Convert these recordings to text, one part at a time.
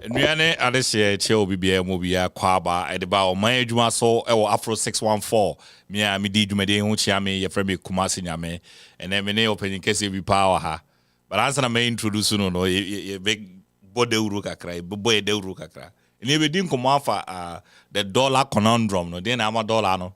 Nyame adehye che obi bia mo bia kwaba edeba o man adwuma so e Afro 614 me a me di dwumade ho chia me ye frame Kumasi Nyame ene me ne opening kese bi power ha but answer na me introduce no ye big bode uru kakra boy de uru kakra ene be din komo afa the dollar conundrum no den na dollar no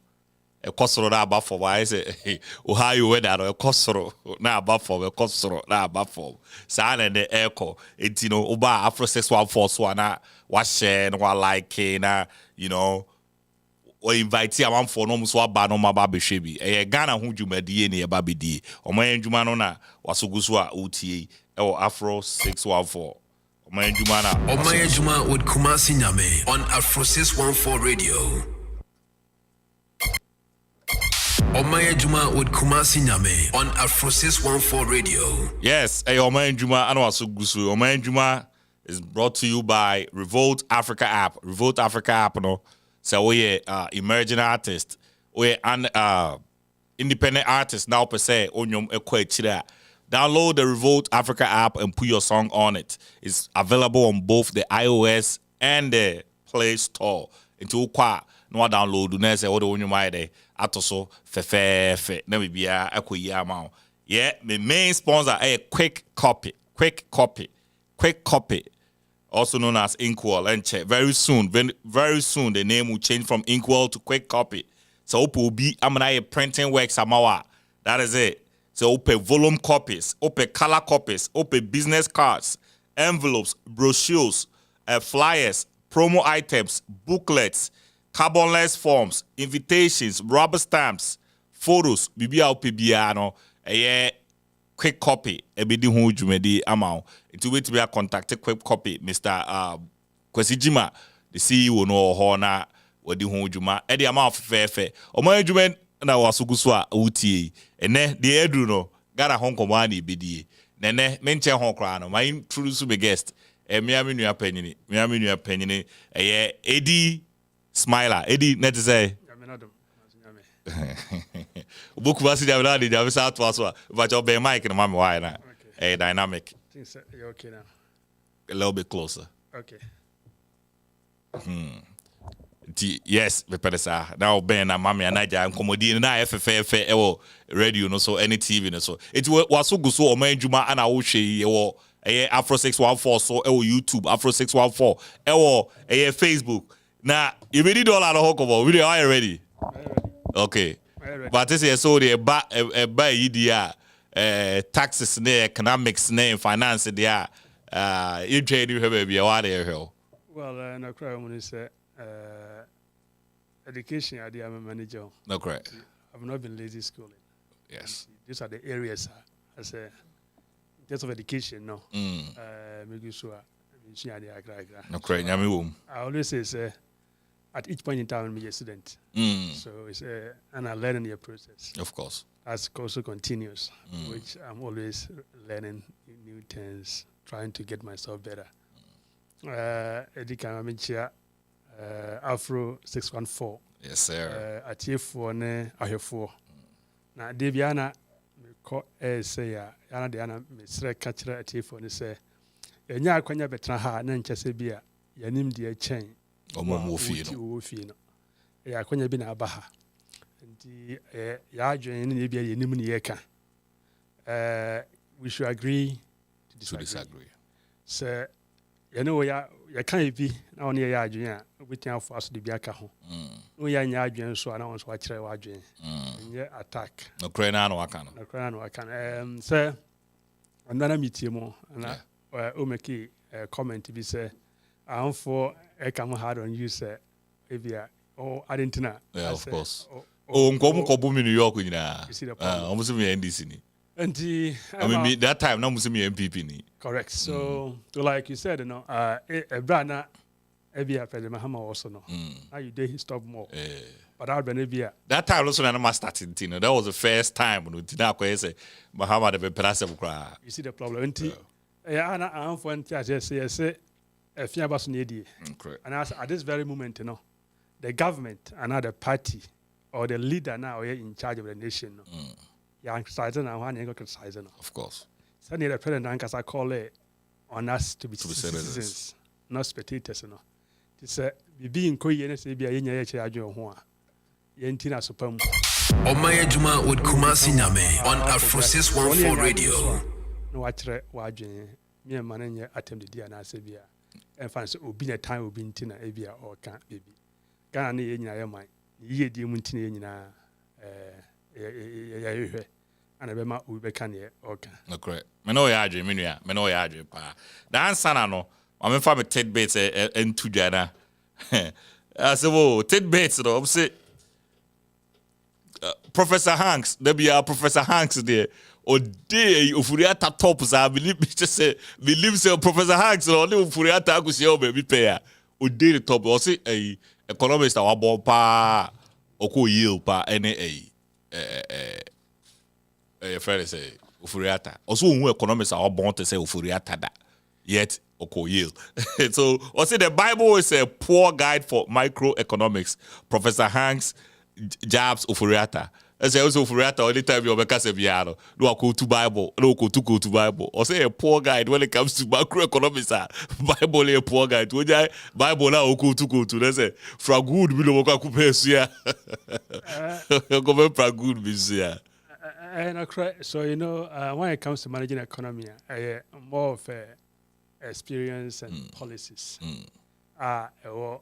e kosoro na aba for why say Ohio weather no e kosoro na aba for e kosoro na aba for sa na the echo etino oba Afro 614 so na wa share no wa like na you know or invite am for no so aba no ma ba be hwe bi e Ghana ho dwumadie ne e ba be die o man dwuma no na wasoguso a otie e Afro 614 o man dwuma na o man dwuma with Kumasi Nyame on Afro 614 radio. Omaya Juma with Kumasi Nyame on Afro 614 radio. Yes, Omaya Juma Anwasugusu. Omaya Juma is brought to you by Revolt Africa app. Revolt Africa app, no. So we emerging artist. We an independent artist now per se. Download the Revolt Africa app and put your song on it. It's available on both the iOS and the Play Store. Into kwa no download na say all the one you mind there atoso fe na bibia akoyi ama yeah my main sponsor quick copy also known as Inkwell and check very soon the name will change from Inkwell to Quick Copy so open be amana printing works amawa that is it so open volume copies open color copies open business cards envelopes brochures flyers promo items booklets carbonless forms, invitations, rubber stamps, photos, bibia opibia no, quick copy, ebedi hu dwumadi amount. It will be a contact quick copy, Mr. Kwesijima, the CEO no ho na wadi hu dwuma. E the amount fefe. Omo dwuma na wasuguso a utie. Ene the edru no, gara hon komani bedi. Nene menche hon kra no, my introduce me guest. Miami nua panyini. Eddie Smiler, Eddie, net to say. Book was in the Javis out was but your bay mic and mammy why not? A dynamic. You're okay now. A little bit closer. Okay. Yes, Pepesa. Now Ben and Mammy and Naja and Comedy and I FFF radio no so any TV no so. It was so good so man Juma and I will share or Afro 614 so YouTube Afro 614 Facebook. Now, you ready to all out of Hokobo? Really, are you ready? Okay. But this is so the buy idea taxes, economics, finance, there. You trade you have a what there. Well, no cry when you say education, I am a manager. No correct. I've not been lazy schooling. Yes. These are the areas I say in terms of education, no. Maybe so. No correct. Nyame I always say at each point in time, I'm a student. So it's and I learn in the process. Of course. As also continues, which I'm always learning new things, trying to get myself better. Edika Mamichia, Afro 614. Yes, sir. At year 4, I have 4. Now, Debiana, me say, Yana Diana, Mr. Catcher at year 4, and say, Enya kwanya betra ha na nkyese bia yanim de achen omo fi no ya kwanya bi na aba ha nti ya adwen ne bia yanim ne yeka we should agree to disagree so you know ya kan bi na one ya adwen a obetia afo aso de bia ka ho no ya nya adwen so na won so akire wa adwen nye attack no kre na no aka so andana mitiemo na make a comment be say I'm for I come hard on you say Argentina. Yeah, of course. Nkobu New York nyina. You see the problem. Almost me NDC ni. I mean that time na musu me MPP ni. Correct. So like you said, you know, a brana ebia pele mahama also no. Now you dey stop more. But I'll be ebia. That time also na ma starting thing. That was the first time when Tina ko say Mahama de be press kra. You see the problem. I'm for say and at this very moment, you know, the government, another party, or the leader now in charge of the nation. Young criticizing and one younger criticizing. Of course. So the president I call it on us to be citizens. not spectators no. It's a being Korean say be a yenya adwene ho a. Yentina sopam. Oman Adwuma with Kumasi Nyame on Afro 614 Radio. No wachre wadwene. Me and man attempt the na say bia. And fancy obi na time obi ntina e bia or can baby. Ghana na yenya ye man. Ye di mu ntina ye nyina ye and abema we be kan ye okay. No correct. Me no ya adwene me nua. Me no ya adwene pa. Da ansa na no. I mean, for tidbits and two jana. I said, "Whoa, tidbits." No, I'm say, Professor Hanks. There be Professor Hanks there. Or day Ufuriata tops. I believe just say Professor Hanks. No, only Ufuriata akusi baby pair. Or day the top. Or say a economist our ball pa. Oko yield pa any a friend say Ufuriata. Also, who economists are born to say Ufuriata that. Yet yield. So, also the Bible is a poor guide for microeconomics. Professor Hanks Jabs Ufuriata. I say also Ufuriata only time you make us a piano. No go to Bible. No go to Bible. Or say a poor guide when it comes to macroeconomics. Bible a poor guide. When you Bible now go to. Let's say from good we don't go pay suya. Go from good business. So when it comes to managing economy, more of a experience and policies are an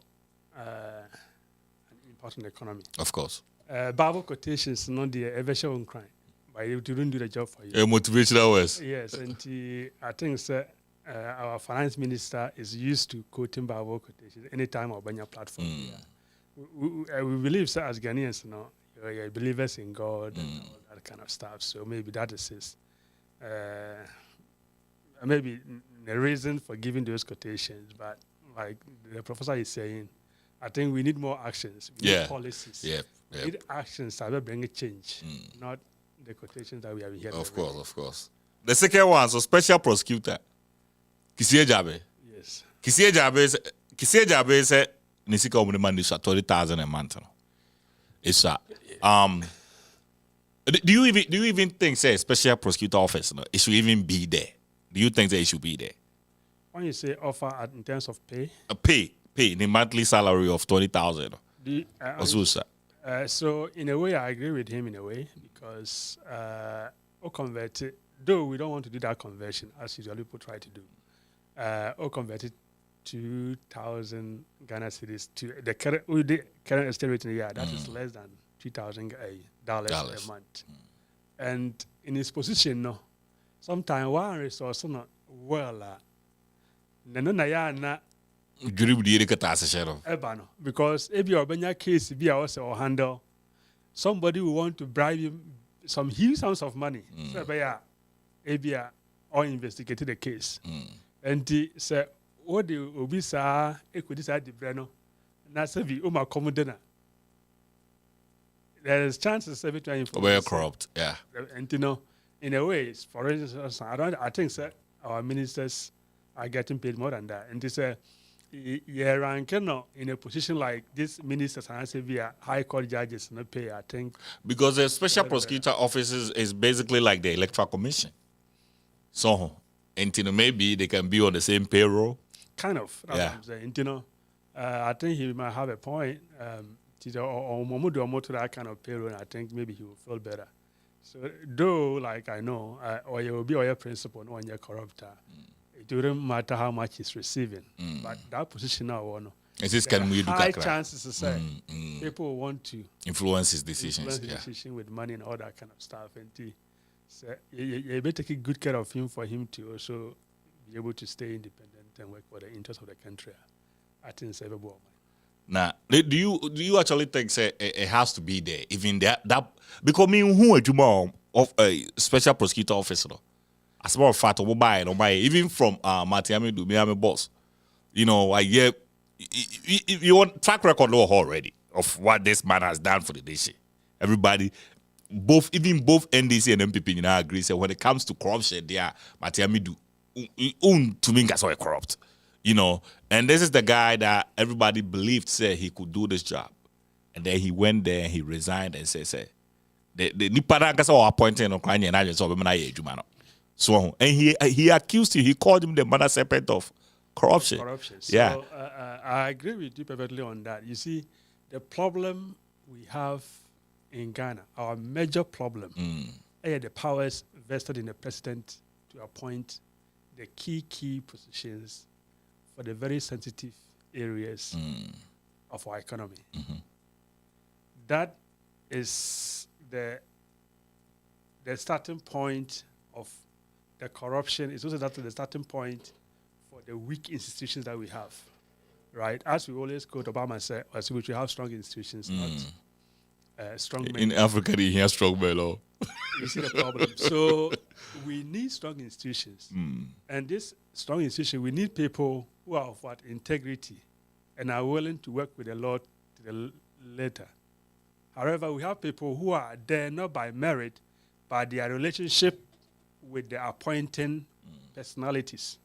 important economy. Of course. Bible quotations not the ever shown crime, but it didn't do the job for you. A motivational words. Yes, and I think our finance minister is used to quoting Bible quotations anytime on your platform. We believe so as Ghanaians, you're believers in God and all that kind of stuff. So maybe that is his. Maybe the reason for giving those quotations, but like the professor is saying, I think we need more actions. We need policies. We need actions that will bring a change, not the quotations that we have here. Of course. The second one, so special prosecutor. Kisie Jabe. Yes. Kisie Jabe said, Nisika Omniman is 30,000 a month. It's do you even think say special prosecutor office it should even be there? Do you think that it should be there? When you say offer in terms of pay? Pay the monthly salary of 20,000. So in a way, I agree with him in a way because converted, though we don't want to do that conversion as usually people try to do. Converted 2,000 Ghana cedis to the current exchange rate in a year. That is less than $3,000 a month. And in his position, no. Sometimes one resource not well. Because if you are case be also or handle, somebody will want to bribe him some huge sums of money. So ABA or investigated the case. And he said, what do you be sa equity side the brano? Nasavi Uma Commodena. There is chances every time very corrupt, yeah. And in a way, for instance, I think sir, our ministers are getting paid more than that. And this in a position like this, ministers and I say via high court judges no pay, I think. Because the special prosecutor office is basically like the electoral commission. So maybe they can be on the same payroll. Kind of. That's what I'm saying. I think he might have a point. Or to that kind of payroll, and I think maybe he will feel better. So, though, like I know, or you will be your principal, no one you're corrupt. It wouldn't matter how much he's receiving. But that position now, high chances to say people want to influence his decisions. Decision with money and all that kind of stuff. And so you better take good care of him for him to also be able to stay independent and work for the interest of the country. I think it's everybody. Now, do you actually think say it has to be there, even that because me who Adwuma of a special prosecutor officer, as a matter of fact, even from Matiame do me boss, you want track record already of what this man has done for the nation. Everybody, both NDC and MPP agree. So when it comes to corruption, they are Matiame do to me that's why corrupt. And this is the guy that everybody believed said he could do this job. And then he went there and he resigned and said, the Niparanga saw appointing on Kanye and I just saw him. So, and he accused him, he called him the mother serpent of corruption. So, Yeah. I agree with you perfectly on that. You see, the problem we have in Ghana, our major problem, are the powers vested in the president to appoint the key positions for the very sensitive areas of our economy. That is the starting point of the corruption. It's also the starting point for the weak institutions that we have, right? As we always quote Obama said, as we should have strong institutions, not strong men. In Africa, you hear strong men. Oh. You see the problem. So we need strong institutions. And this strong institution, we need people who are of what? Integrity and are willing to work with the Lord to the letter. However, we have people who are there not by merit, but their relationship with the appointing personalities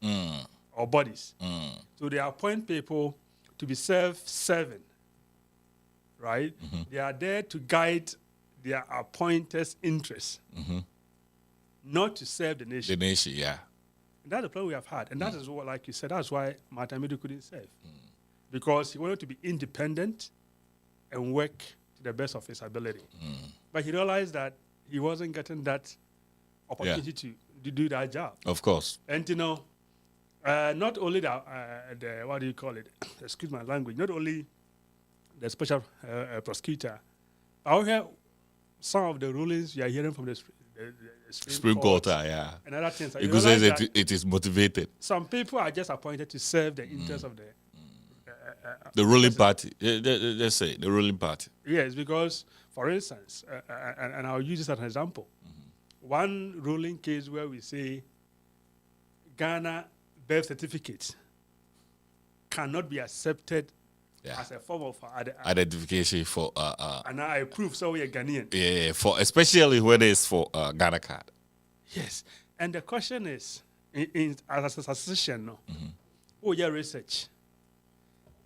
or bodies. So they appoint people to be self-serving, right? They are there to guide their appointers' interests, not to serve the nation. The nation, yeah. And that's the problem we have had. And that is what, like you said, that's why Martin Medu couldn't serve. Because he wanted to be independent and work to the best of his ability. But he realized that he wasn't getting that opportunity to do that job. Of course. And, you know, not only the what do you call it? Excuse my language. Not only the special prosecutor, I hear some of the rulings you are hearing from the Supreme Court, yeah. and other things. Because it is motivated. Some people are just appointed to serve the interests of the ruling party. Let's say the ruling party. Yes, because, for instance, and I'll use this as an example. One ruling case where we say Ghana birth certificate cannot be accepted as a form of identification for and I prove so we are Ghanaian. Yeah, for especially when it's for Ghana card. Yes, and the question is, as a association, oh yeah, research.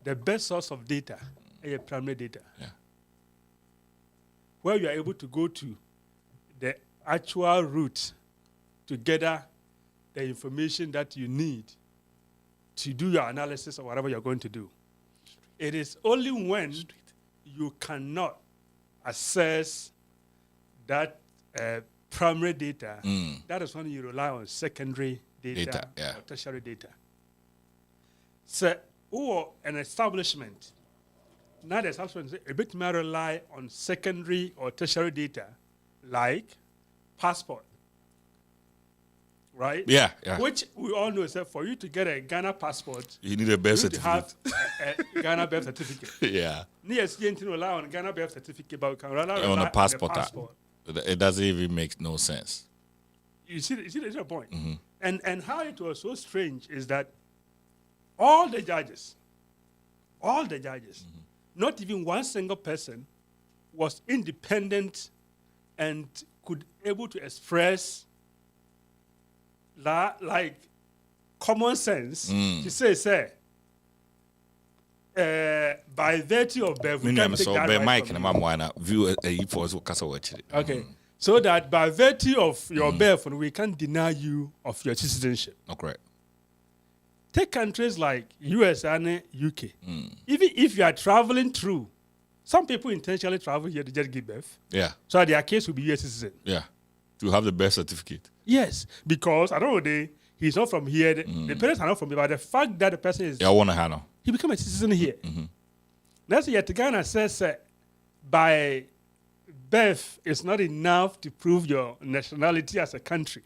The best source of data is primary data. Yeah. Where you are able to go to the actual route to gather the information that you need to do your analysis or whatever you're going to do. It is only when you cannot access that primary data, that is when you rely on secondary data or tertiary data. So, or an establishment, not the establishment, a bit may rely on secondary or tertiary data, like passport, right? Yeah. Which we all know is that for you to get a Ghana passport, you need a birth certificate. You have a Ghana birth certificate. Yeah. Yes, you can rely on Ghana birth certificate, but you can rely on the passport. It doesn't even make no sense. You see the point? And how it was so strange is that all the judges, not even one single person was independent and could able to express like common sense to say, by virtue of birth, we can take that right from you. Okay, so that by virtue of your birth, we can deny you of your citizenship. Okay. Take countries like US and UK. Even if you are traveling through, some people intentionally travel here to just give birth. Yeah. So their case will be US citizen. Yeah. To have the birth certificate. Yes, because I don't know, he's not from here. The parents are not from here, but the fact that the person is, he become a citizen here. That's yet Ghana says by birth is not enough to prove your nationality as a country.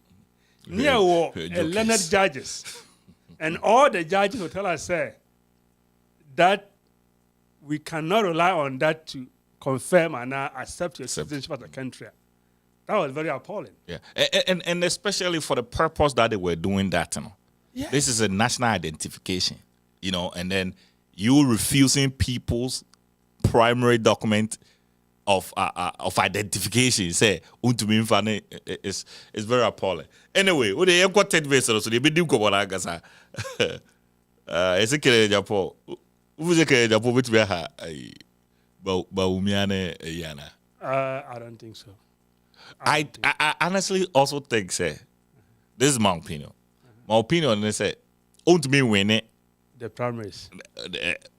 Near war, learned judges. And all the judges will tell us that we cannot rely on that to confirm and accept your citizenship as a country. That was very appalling. Yeah, and especially for the purpose that they were doing that. You know? Yes. This is a national identification, you know, and then you refusing people's primary document of identification. Say, it's very appalling. Anyway, what they got 10 vessels, so they be doing what I guess. It's a killer Japan. Who's a killer Japan with me? Yana. I don't think so. I honestly also think, this is my opinion. My opinion is, to me win it, The primaries.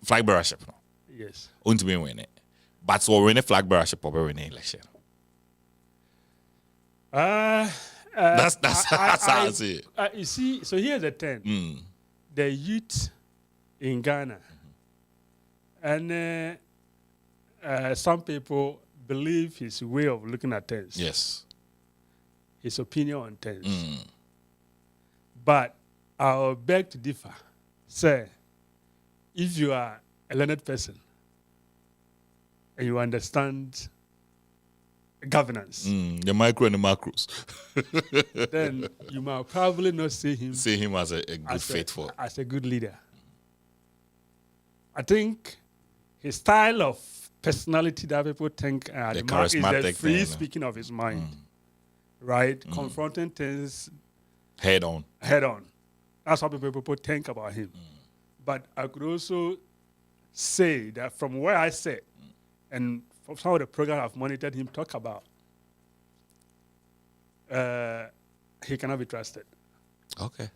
Flag bearership. No. Yes. Won't be win it. But so win a flag bearership or win an election. That's how I see it. You see, so here's the thing. The youth in Ghana, and some people believe his way of looking at things. Yes. His opinion on things. But I'll beg to differ. Say, if you are a learned person and you understand governance, the micro and the macros, then you might probably not see him as a good faithful, as a good leader. I his style of personality that people think Adwuma is the free speaking of his mind, right? Confronting things head on. That's what people think about him. But I could also say that from where I sit and from some of the programs I've monitored him talk about, he cannot be trusted. Okay.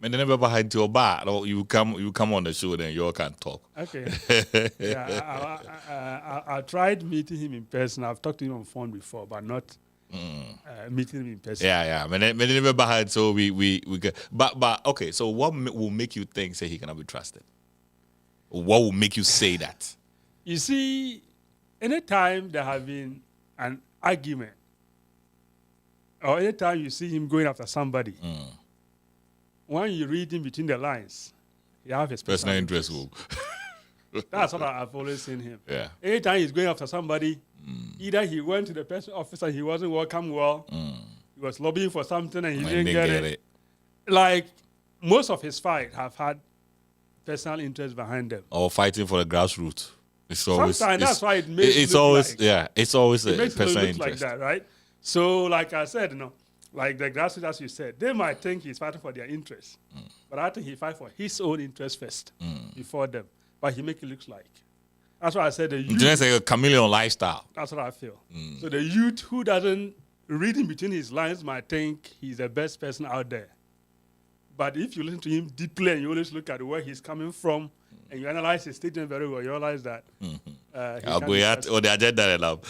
Man, they never behind your bar. Or you come on the show, then you all can talk. Okay. Yeah, I tried meeting him in person. I've talked to him on phone before, but not meeting him in person. Yeah. Man, they never behind, so we get. But okay. So what will make you think say he cannot be trusted? What will make you say that? You see, anytime there have been an argument, or anytime you see him going after somebody, when you read in between the lines, you have his personal interest. That's what I've always seen him. Yeah. Anytime he's going after somebody, either he went to the person office and he wasn't welcome well, he was lobbying for something and he didn't get it. Like, most of his fights have had personal interest behind them. Or fighting for the grassroots. It's always, sometimes that's why it makes it's always like, yeah. It's always it a makes personal it look interest. like that, right? So, like I said, like the grassroots, as you said, they might think he's fighting for their interests, but I think he fight for his own interest first before them. But he make it look like. That's why I said the youth. It's like a chameleon lifestyle. That's what I feel. So the youth who doesn't read in between his lines might think he's the best person out there. But if you listen to him deeply and you always look at where he's coming from and you analyze his statement very well, you realize that. I'll go at or the agenda now.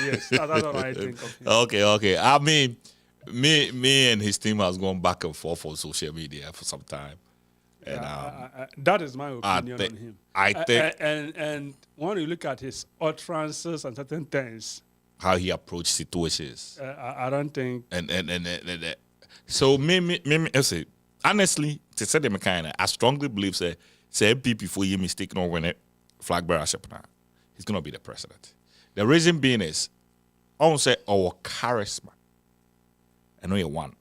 Yes, that's what I think of him. Okay. I mean, me and his team has gone back and forth on social media for some time. And that is my opinion on him. I think, and when you look at his utterances and certain things, how he approached situations, I don't think. And so me, I say honestly, to say them kind, I strongly believe say MPP for you mistaken or win it flag bearership now, he's gonna be the president. The reason being is, I won't say our charisma. I know you one.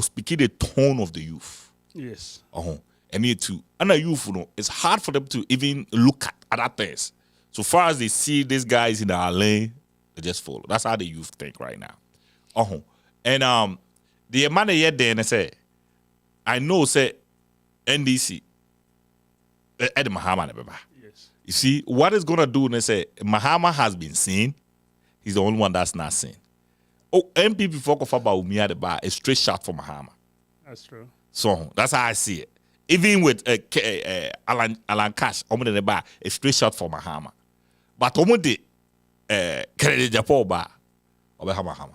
Speaking the tone of the youth. Yes. And me too. And the youth, it's hard for them to even look at other things. So far as they see these guys in our lane, they just follow. That's how the youth think right now. And the man yet there and say, I know say NDC Ed Mahama. Yes. You see, what is gonna do and say Mahama has been seen, he's the only one that's not seen. MPP folk of about me at the bar is straight shot for Mahama. That's true. So that's how I see it. Even with Alan Cash, in the bar, a straight shot for Mahama. But the credit Japan bar, Mahama.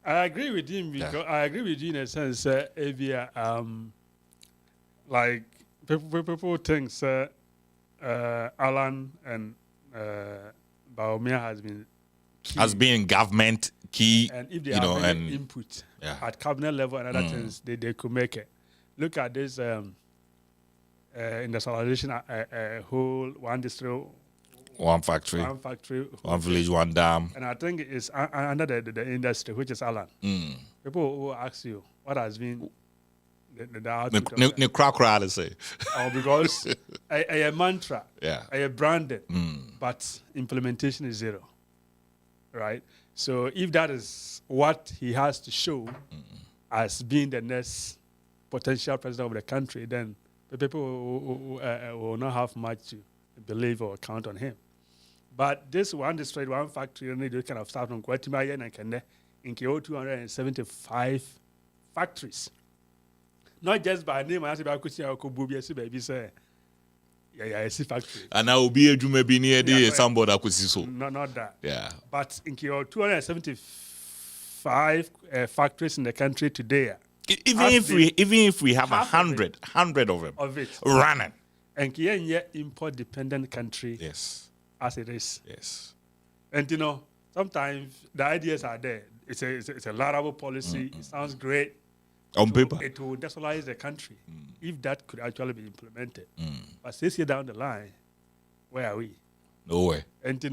I agree with him because I agree with you in a sense. Like people think Alan and Baumia has been government key, and if they have any input at cabinet level and other things, they could make it. Look at this industrialization, whole one district, one factory, one village, one dam. And I think it's under the industry, which is Alan. People will ask you what has been the output of the crack say. Because a mantra, a branded, but implementation is zero. Right? So if that is what he has to show as being the next potential president of the country, then the people will not have much to believe or count on him. But this one district, one factory, only this kind of stuff from Guatemala and Kende, in 275 factories. Not just by name, I say about Kusi or Kububi, baby say, yeah, I see factory. And I will be a Juma be near the somebody that could see so. No, not that. Yeah. But in your 275 factories in the country today, even if we have 100 of them running, and Kenya import dependent country, yes, as it is, yes, and sometimes the ideas are there. It's a laudable policy. It sounds great on paper. It will destabilize the country if that could actually be implemented. But 6 years down the line, where are we? Nowhere. And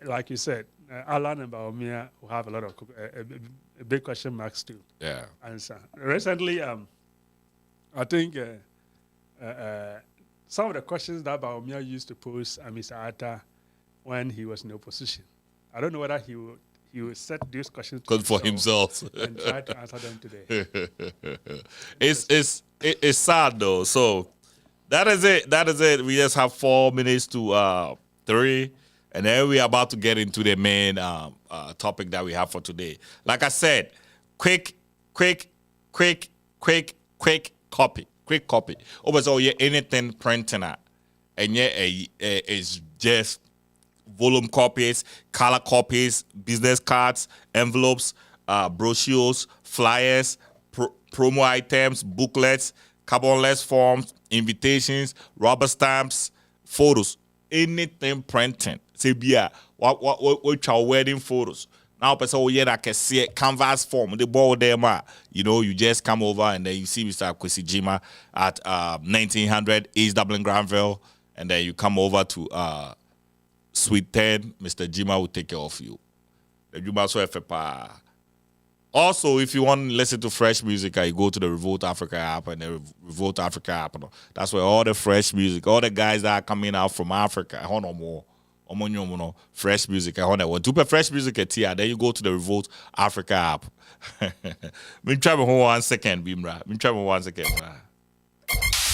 like you said, Alan and Baumia will have a lot of big question marks to answer. Recently, I think some of the questions that Baumia used to pose Mr. Atta when he was in opposition, I don't know whether he would set these questions for himself and try to answer them today. It's sad though. So that is it. We just have 4 minutes to 3, and then we're about to get into the main topic that we have for today. Like I said, quick copy. Oh, so yeah, anything printing at, and yeah, it's just volume copies, color copies, business cards, envelopes, brochures, flyers, promo items, booklets, carbonless forms, invitations, rubber stamps, photos, anything printing. Say, yeah, what your wedding photos. Now, person, yeah, I can see it, canvas form, the ball them you just come over and then you see Mr. Kwesi Jima at 1900 East Dublin Granville, and then you come over to Suite 10, Mr. Jima will take care of you. The Juma so FPA. Also, if you want to listen to fresh music, you go to the Revolt Africa app, and the Revolt Africa app. That's where all the fresh music, all the guys that are coming out from Africa, fresh music. To fresh music at here, then you go to the Revolt Africa app. Me try me 1 second, Bimra. Me try me 1 second.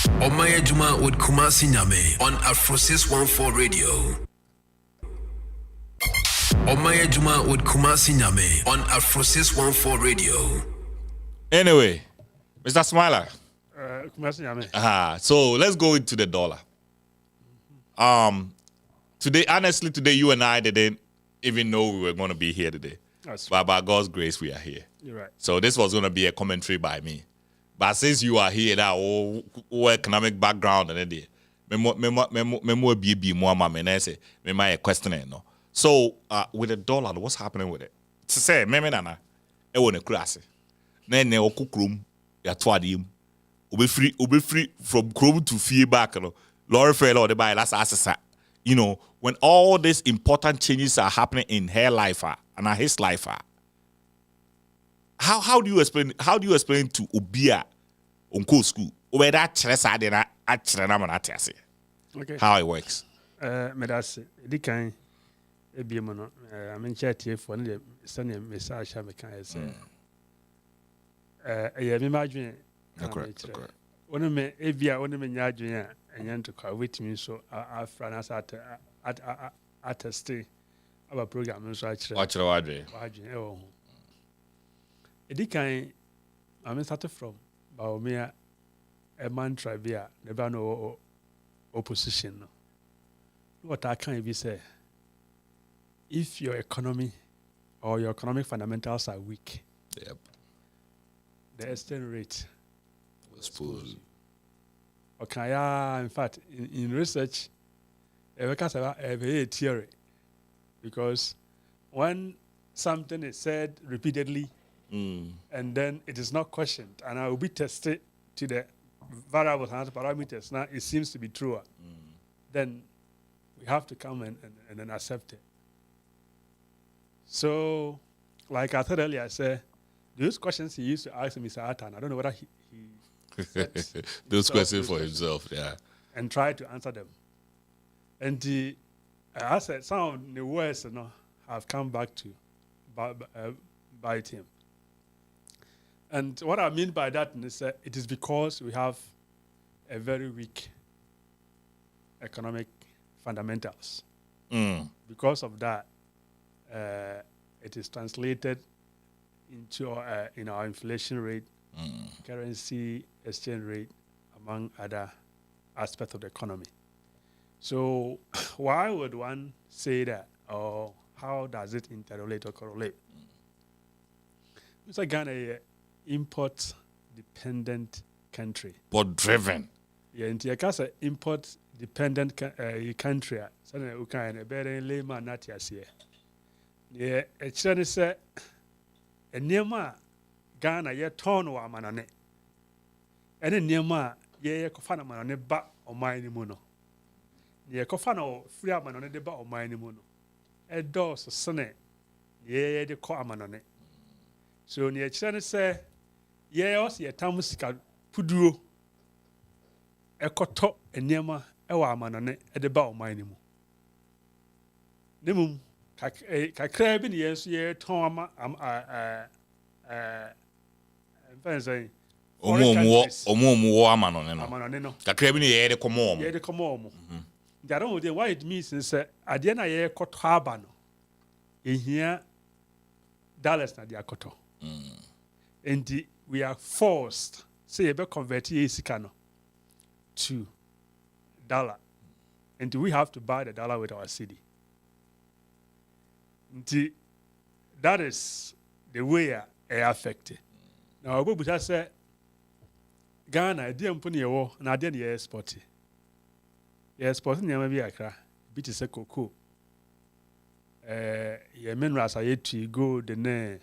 Adwuma with Kumasi Nyame on Afro 614 Radio. Adwuma with Kumasi Nyame on Afro 614 Radio. Anyway, Mr. Smiler. Kumasi Nyame. So let's go into the dollar. Today, honestly, you and I didn't even know we were going to be here today. But by God's grace, we are here. You're right. So this was going to be a commentary by me. But since you are here, that whole economic background and then a questioning. So with the dollar, what's happening with it? To say, nana, it won't a crash. Then ne okukrum ya twadim. Ube free from chrome to fear back. Lord fell or the buy last assassin. When all these important changes are happening in her life and his life, how do you explain to Obia on school where that okay, how it works? Medasi, Dikan, Ebimono, I mean, chatty for the Sunday message. I say, imagine. Correct. One of me, Ebia, one of me, Yajuna, and Yan to call with me, so I France at a stay of a program. So actually, Edikan, I mean, started from Baumia, a mantra via never no opposition. What I can be say, if your economy or your economic fundamentals are weak, the exchange rate will expose. Okay, in fact, in research, a theory, because when something is said repeatedly and then it is not questioned, and I will be tested to the variables and parameters, now it seems to be true, then we have to come and then accept it. So, like I said earlier, I said, those questions he used to ask Mr. Atan, I don't know whether he those questions for himself, and try to answer them. And I said, some of the words have come back to bite him. And what I mean by that is it is because we have a very weak economic fundamentals. Because of that, it is translated into in our inflation rate currency exchange rate, among other aspects of the economy. So why would one say that, or how does it interrelate or correlate? Mr. Ghana is an import-dependent country. But driven. Yeah, in the import-dependent country, suddenly we can a better layman not yet here. Yeah, actually say, a near Ghana ye turn wa manane. Any near ye kofana manane ba o mine muno. Ye kofana free manone de ba o mine muno. A dos sene ye de ko amanone. So near chane say, ye os ye tamusika puduo. A koto a near ewa manone e de ba o mine mu. Nemum kakrabin yes ye toma saying omo amano no kakra bi ne ye de komo ye de komo omo I don't know why it means say ade na ye koto aba no ehia dollars na de akoto and we are forced say be convert ye sika no to dollar and we have to buy the dollar with our cedi. That is the way I affected. Now, we would say Ghana, dear Pony, and I didn't export it. Yes, sporting Nyame a cra, bit is a cocoa. Ye minerals I yet to go the ne,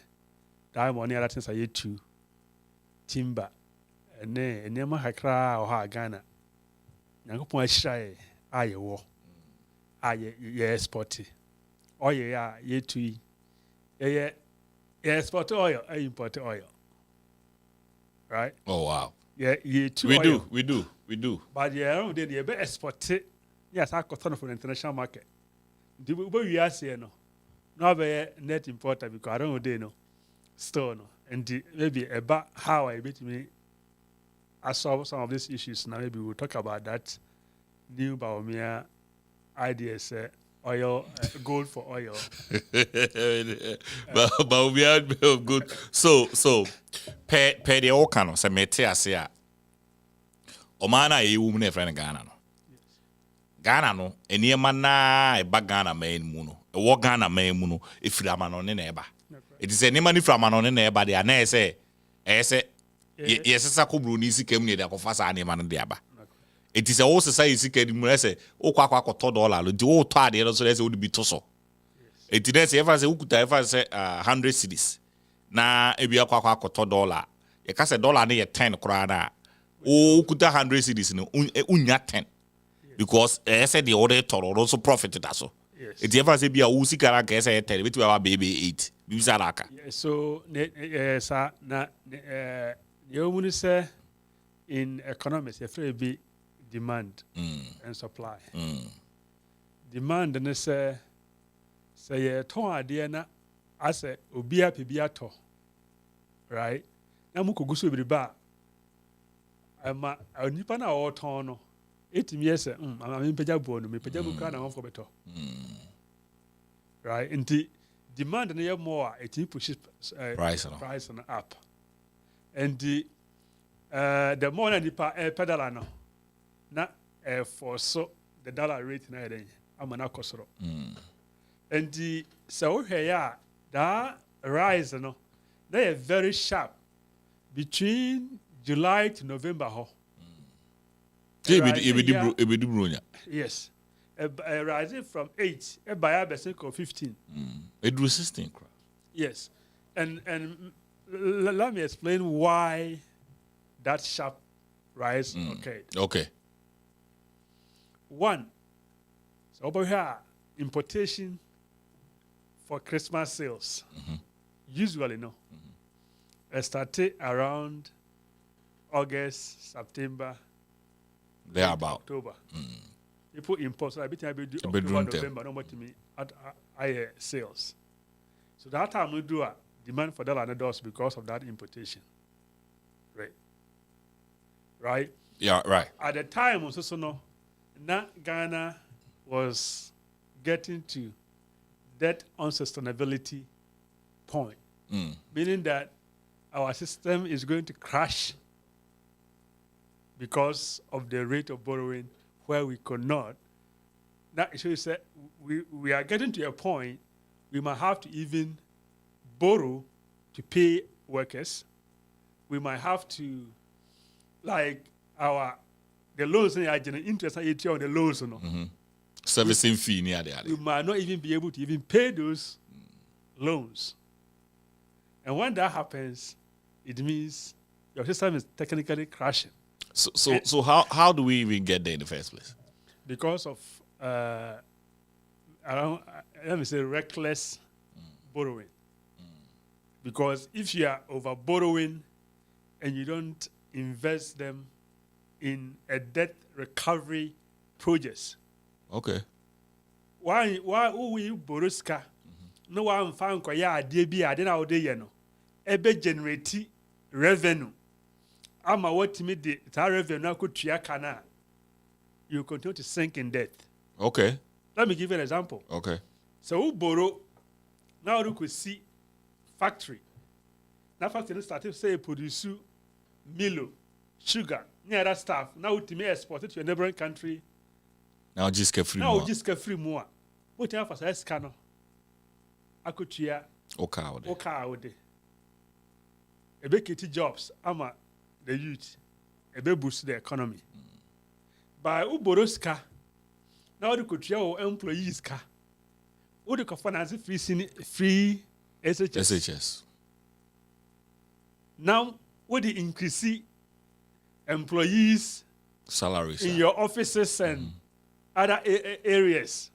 diamond near Latins I yet to timber, and ne, and Yama Hakra or Ha Ghana. Nankopon shy, I war. Ye export it. Oh yeah, ye too. Yeah, export oil, I import oil. Right? Oh wow. Yeah, ye too. We do. But yeah, then you be export it. Yes, I got from the international market. The we are saying no be net importer because I don't know they know store no. And maybe about how I bet me I solve some of these issues. Now maybe we'll talk about that new Baumia ideas. Oil, gold for oil. but we are good. So per the okano se mete ase a Oman a ewu ne friend Ghana no. Ghana no eniema na e ba Ghana man mu no. E wo Ghana man mu no e firi amano ne na e ba. It is eniema ni firi amano ne na e ba de na ese yesesa kobru ni sikam ne de akofa sa eniema no de aba. It is a whole society can say, oh, $100. The whole third, you know, so that's would be toso. It is ever say, ever say 100 cities. Na, if you are $100, you can say dollar near 10 krana. Oh, kuta 100 cities, no, unya 10. Because I said the other toro also profited us. It ever say be a usi karaka say 10, which we have baby 8. So, sir, na, you would say in economics, if it be demand and supply. Demand and say ton idea na as a obia pibiato. Right? Na muko gusu briba. Ama onipa na o ton no. Etimi ese ama me peja bo no me peja bu kra na won for beto. Right? Inti demand na ye more it pushes price up. And the more na nipa pedal no na for so the dollar rate na then amana kosoro and the so here that rise no they are very sharp between July to November yes rising from 8 by 15 it was 16 yes and let me explain why that sharp rise okay. One, so over here, importation for Christmas sales. Usually, no. It started around August, September, October. People import, so I bet I do October, November, no more to me at higher sales. So that time we do a demand for dollar dollars because of that importation. Right? Yeah, right. At the time, also no. Now Ghana was getting to that unsustainability point, meaning that our system is going to crash because of the rate of borrowing where we could not. That shows that we are getting to a point we might have to even borrow to pay workers. We might have to, like the loans, the interest on the loans, Servicing fee near we might not even be able to even pay those loans. And when that happens, it means your system is technically crashing. So how do we even get there in the first place? Because of let me say reckless borrowing. Because if you are over borrowing and you don't invest them in a debt recovery projects. Okay. Why we borrow ska? No one found koya adie I didn't out no. Ebe generate revenue. Ama what me the revenue could triakana. You continue to sink in debt. Okay. Let me give you an example. Okay. So who borrow now you could see factory. Now factory started say produce Milo, sugar, near that stuff. Now to me export it to a neighboring country. Now just get free now more. Just get free more. What you have for scanner? I could cheer. Okay. A big jobs. Ama the youth. A big boost the economy. By Uboroska. Now you could share employees car. Would you finance free SHS? Now would you increase employees salaries in your offices and other areas?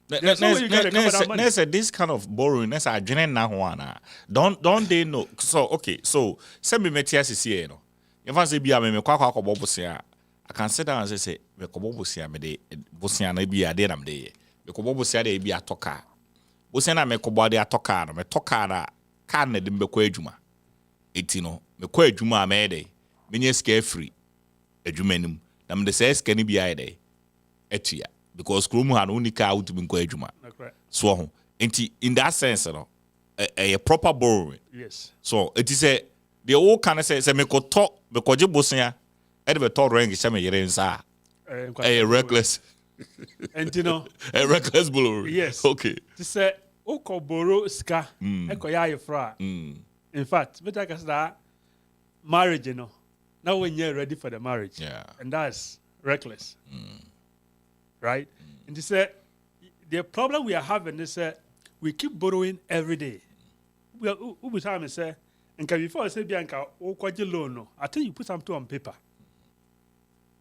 This kind of borrowing, don't they know? So okay, so send me CCA, no. If I say be a me I can sit down and say me ko bobusia me de bosia na bi ade nam de me ko bobusia de bi atoka bosia na me ko bode atoka no me toka na kan na de me ko adwuma eti no me ko adwuma me de me nye scare free adwuma nim na me de say scare ni bi ai de etia because krom ha no unika out me ko adwuma so ho enti in that sense no a proper borrowing. Yes. So it is a the all can say me ko to me ko je bosia Edward told Rangi Shame Yerensa. A reckless. And you know, a reckless borrower. Yes. Okay. To say, Oko borrow ska, Eko ya fra. In fact, but I guess that marriage, you know, now when you're ready for the marriage. Yeah. And that's reckless. Right? And to say, the problem we are having is that we keep borrowing every day. We are time and say, and can before I say Bianca, loan, I think you put something on paper.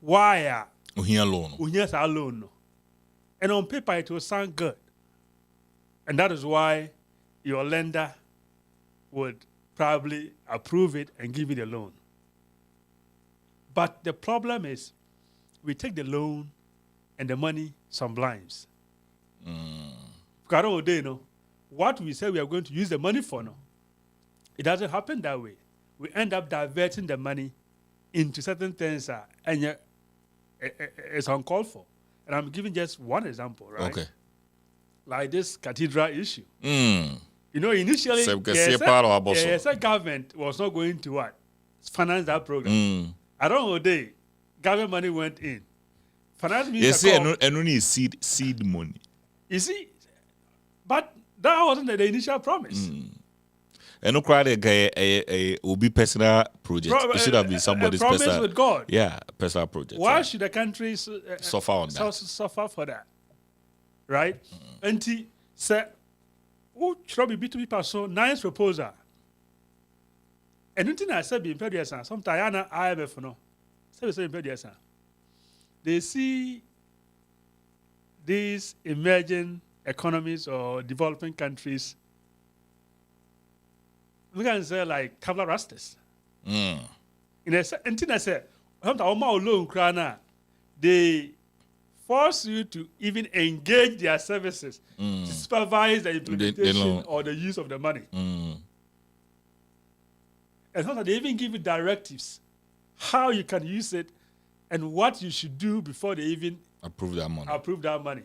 Why? Uhia loan. Uhia loan. And on paper it will sound good. And that is why your lender would probably approve it and give you the loan. But the problem is we take the loan and the money sublimes. Because you know, what we say we are going to use the money for now, it doesn't happen that way. We end up diverting the money into certain things and it's uncalled for. And I'm giving just one example, right? Okay. Like this cathedral issue. You know, initially, the government was not going to what? Finance that program. I don't know day, government money went in. Finance minister and only seed money. You see, but that wasn't the initial promise. And no crowd a will be personal project. It should have been somebody's personal with God. Yeah, personal project. Why should the country suffer on that? Suffer for that, right? And he said, "Oh, should be to people so nice proposal." And nothing I said being paid sometimes IMF no, say paid they see these emerging economies or developing countries. We can say like Kavla Rastas. In a sense, they force you to even engage their services to supervise the implementation or the use of the money. And sometimes they even give you directives how you can use it and what you should do before they even approve that money.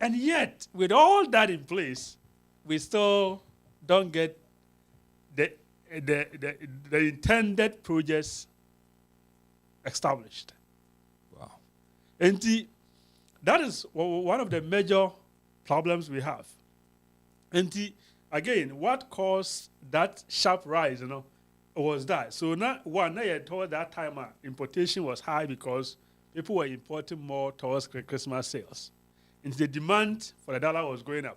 And yet, with all that in place, we still don't get the intended projects established. Wow. And that is one of the major problems we have. And again, what caused that sharp rise, was that. So now you told that time importation was high because people were importing more towards Christmas sales. And the demand for the dollar was going up.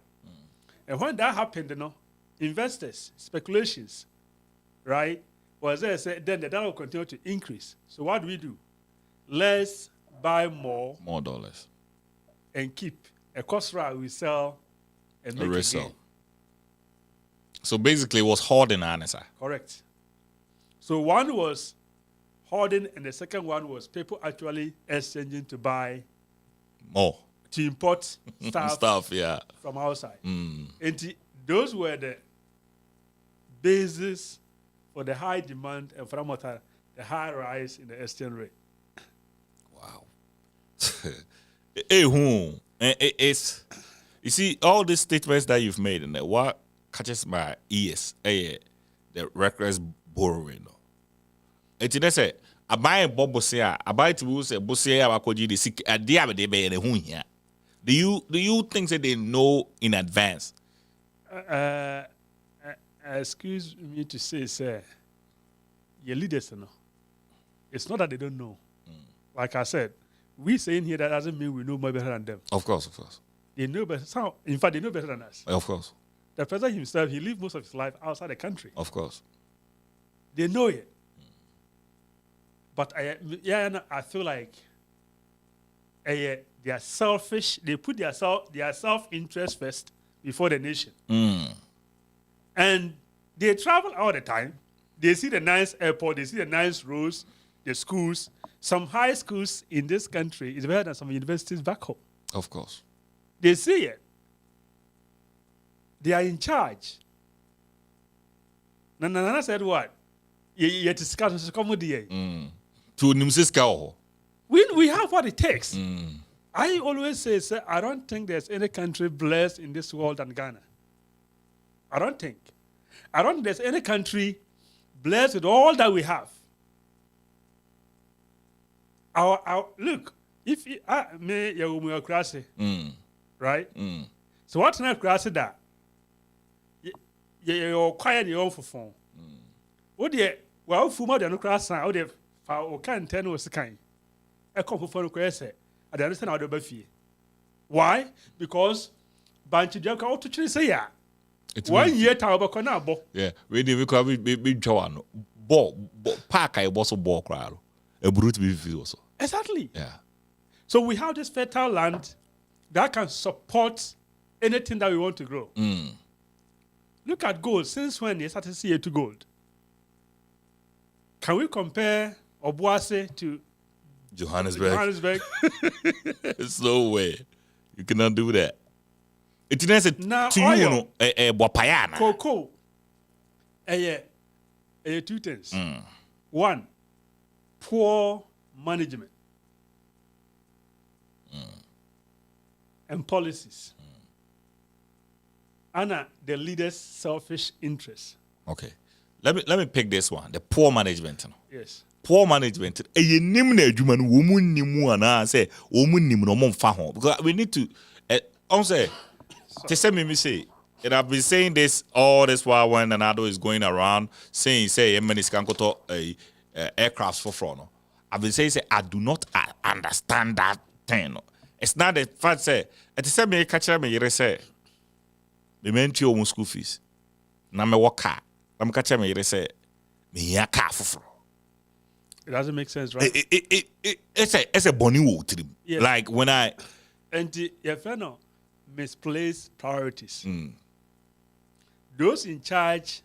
And when that happened, investors, speculations, right, was there, then the dollar will continue to increase. So what do? Let's buy more dollars and keep. A cost right we sell and make resell. Again. So basically, it was hoarding, answer. Correct. So one was hoarding, and the second one was people actually exchanging to buy more, to import stuff yeah, from outside. And those were the basis for the high demand and from the high rise in the exchange rate. Wow. It's you see all these statements that you've made, and what catches my ears, the reckless borrowing. It's they say I buy a bobo say I buy to say bosia akoji the sick a dia be the hu here. Do you think that they know in advance? Excuse me to say, sir, your leaders know. It's not that they don't know. Like I said, we saying here that doesn't mean we know more better than them. Of course. They know better. In fact, they know better than us. Of course. The president himself, he lived most of his life outside the country. Of course. They know it. But I feel like they are selfish. They put their self-interest first before the nation. And they travel all the time. They see the nice airport. They see the nice roads, the schools. Some high schools in this country is better than some universities back home. Of course. They see it. They are in charge. Nana said what? You discuss to we have what it takes. I always say, sir, I don't think there's any country blessed in this world than Ghana. I don't think there's any country blessed with all that we have. Our look, if me you crazy, right? So what's not crazy that? You're quiet your own for phone. What the well fuma the no crazy how the for can tell was kind. I come for phone crazy. I don't understand how the be. Why? Because banchi jaka out to say ya. 1 year time about na bo. Yeah, we could be Joan. Ball park I was a ball crowd. A brute be also. Exactly. Yeah. So we have this fertile land that can support anything that we want to grow. Look at gold. Since when they started to see it to gold? Can we compare Obuasi to Johannesburg? There's no way. You cannot do that. It is now to you, Bopayana. Cocoa. Two things. One, poor management and policies. And the leaders' selfish interests. Okay. Let me pick this one. The poor management. Yes. Poor management. Because we need to me say, and I've been saying this all this while when Anado is going around saying aircrafts for front. I've been saying I do not understand that thing. It's not the fact say it me catch me say me menti o school fees. Na me work car. I'm catch me say me ya car for. It doesn't make sense, right? It's a bonny wood. Yes. Like when I misplaced priorities. Those in charge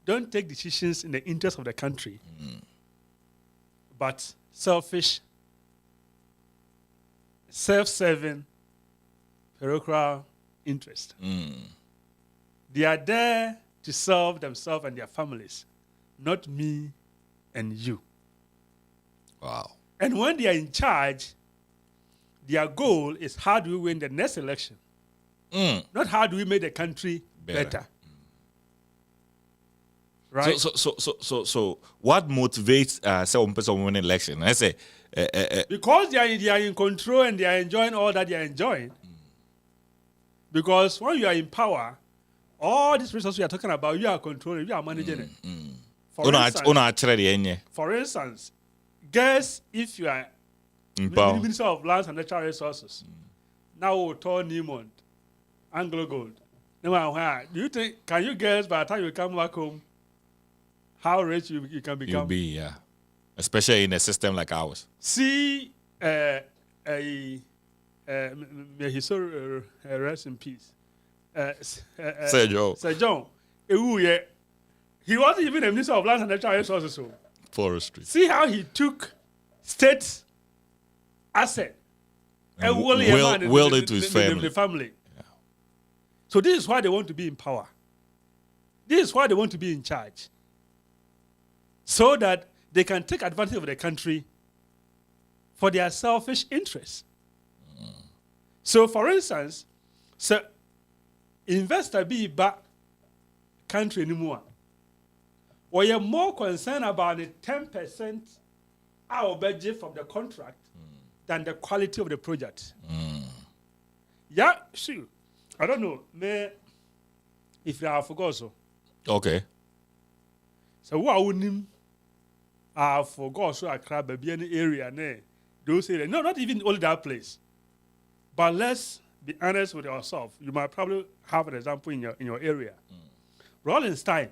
don't take decisions in the interest of the country, but selfish, self-serving, parochial interest. They are there to serve themselves and their families, not me and you. Wow. And when they are in charge, their goal is how do we win the next election? Not how do we make the country better. Right. So what motivates some person to win an election? I say because they are in control and they are enjoying all that they are enjoying. Because when you are in power, all these resources we are talking about, you are controlling, you are managing it. For instance, guess if you are Minister of Lands and Natural Resources, now we'll turn Newmont, Anglo Gold. Do you think, can you guess by the time you come back home, how rich you can become? You'll be, yeah. Especially in a system like ours. See, may he so rest in peace. Sir John. Sir John. He wasn't even a Minister of Lands and Natural Resources. Forestry. See how he took state asset and willed it to his family. The family. Yeah. So this is why they want to be in power. This is why they want to be in charge. So that they can take advantage of the country for their selfish interests. So, for instance, investor be back country anymore. Or you're more concerned about the 10% our budget from the contract than the quality of the project. Yeah, sure. I don't know. If I forgot so. Okay. So what would him? I forgot so I crab baby any area ne. Those areas. No, not even only that place. But let's be honest with yourself. You might probably have an example in your area. Rolling Stein,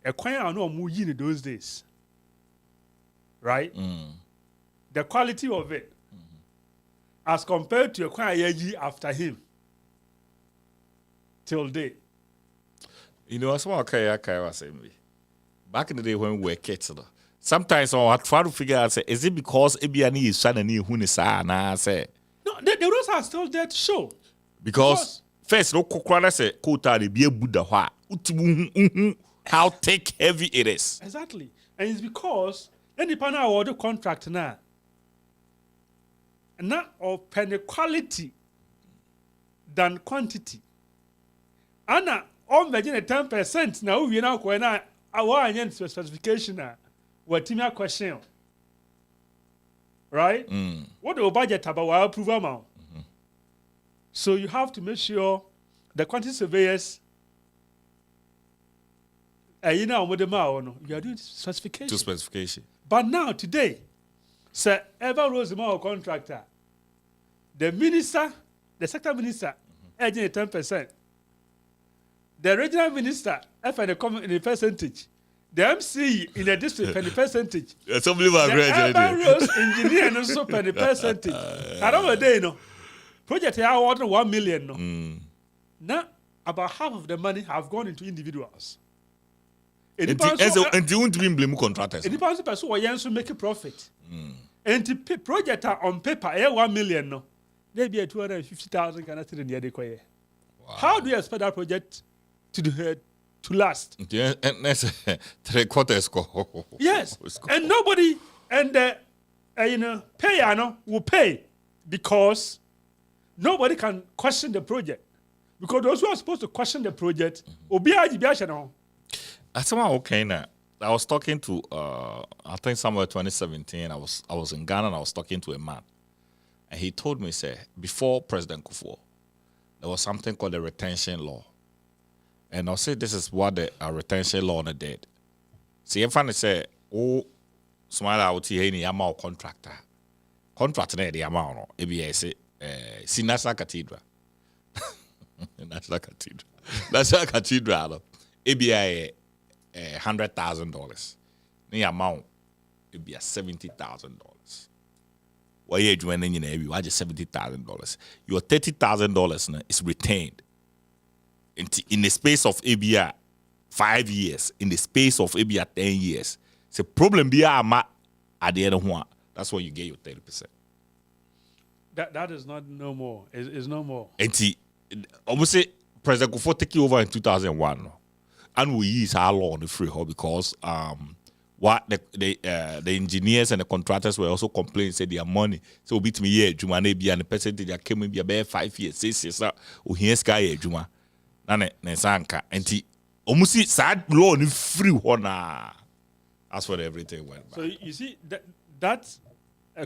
a choir I know in those days. Right? The quality of it, as compared to a choir after him, till date. You know, that's what I was saying. Back in the day when we were kids, sometimes I try to figure out, is it because Ebiani is trying to need who is I say? No, the rules are still there to show. Because first, no kokwana say kota de be Buddha how thick heavy it is. Exactly. And it's because any partner award the contract now. And not of penny quality than quantity. And now on the 10% now we now when our specification now what team question. Right? What the budget about our approval amount? So you have to make sure the quantity surveyors you are doing specification. To specification. But now today, Sir Ever Rose contractor, the minister, the sector minister, edging 10%. The regional minister, in the percentage. The MC in the district, penny percentage. Some people are great. The Rose engineer and also penny percentage. I don't know day no. Project here order 1 million no. Now about half of the money have gone into individuals. And you won't be blame contractors. And the person who wants to make a profit. And the project on paper 1 million no. Maybe a 250,000 can in the other. How do you expect that project to last? Yeah, and that's 3/4. Yes, and nobody payer will pay because nobody can question the project because those who are supposed to question the project will be That's why okay now. I was talking to I think somewhere 2017. I was in Ghana and I was talking to a man, and he told me say before President Kufuor, there was something called the retention law. And I'll say this is what the retention law did. See, if I say, oh, smile out here in the amount contractor. Contract the amount, ABS, see National Cathedral. National Cathedral, ABI $100,000. The amount, it be $70,000. Why you doing in your you just $70,000. Your $30,000 is retained. In the space of ABR 5 years, in the space of ABR 10 years, it's a problem be at the end of one. That's when you get your 30%. That is not no more. It's no more. And see, obviously, President Kufuor take you over in 2001, and we use our law on the freehold because what the engineers and the contractors were also complaining, said their money. So beat me here, Juma be and the percentage that came in be about 5 years, 6 years. We hear sky Juma. And Omusi sad law ni free hona. That's what everything went back. So you see that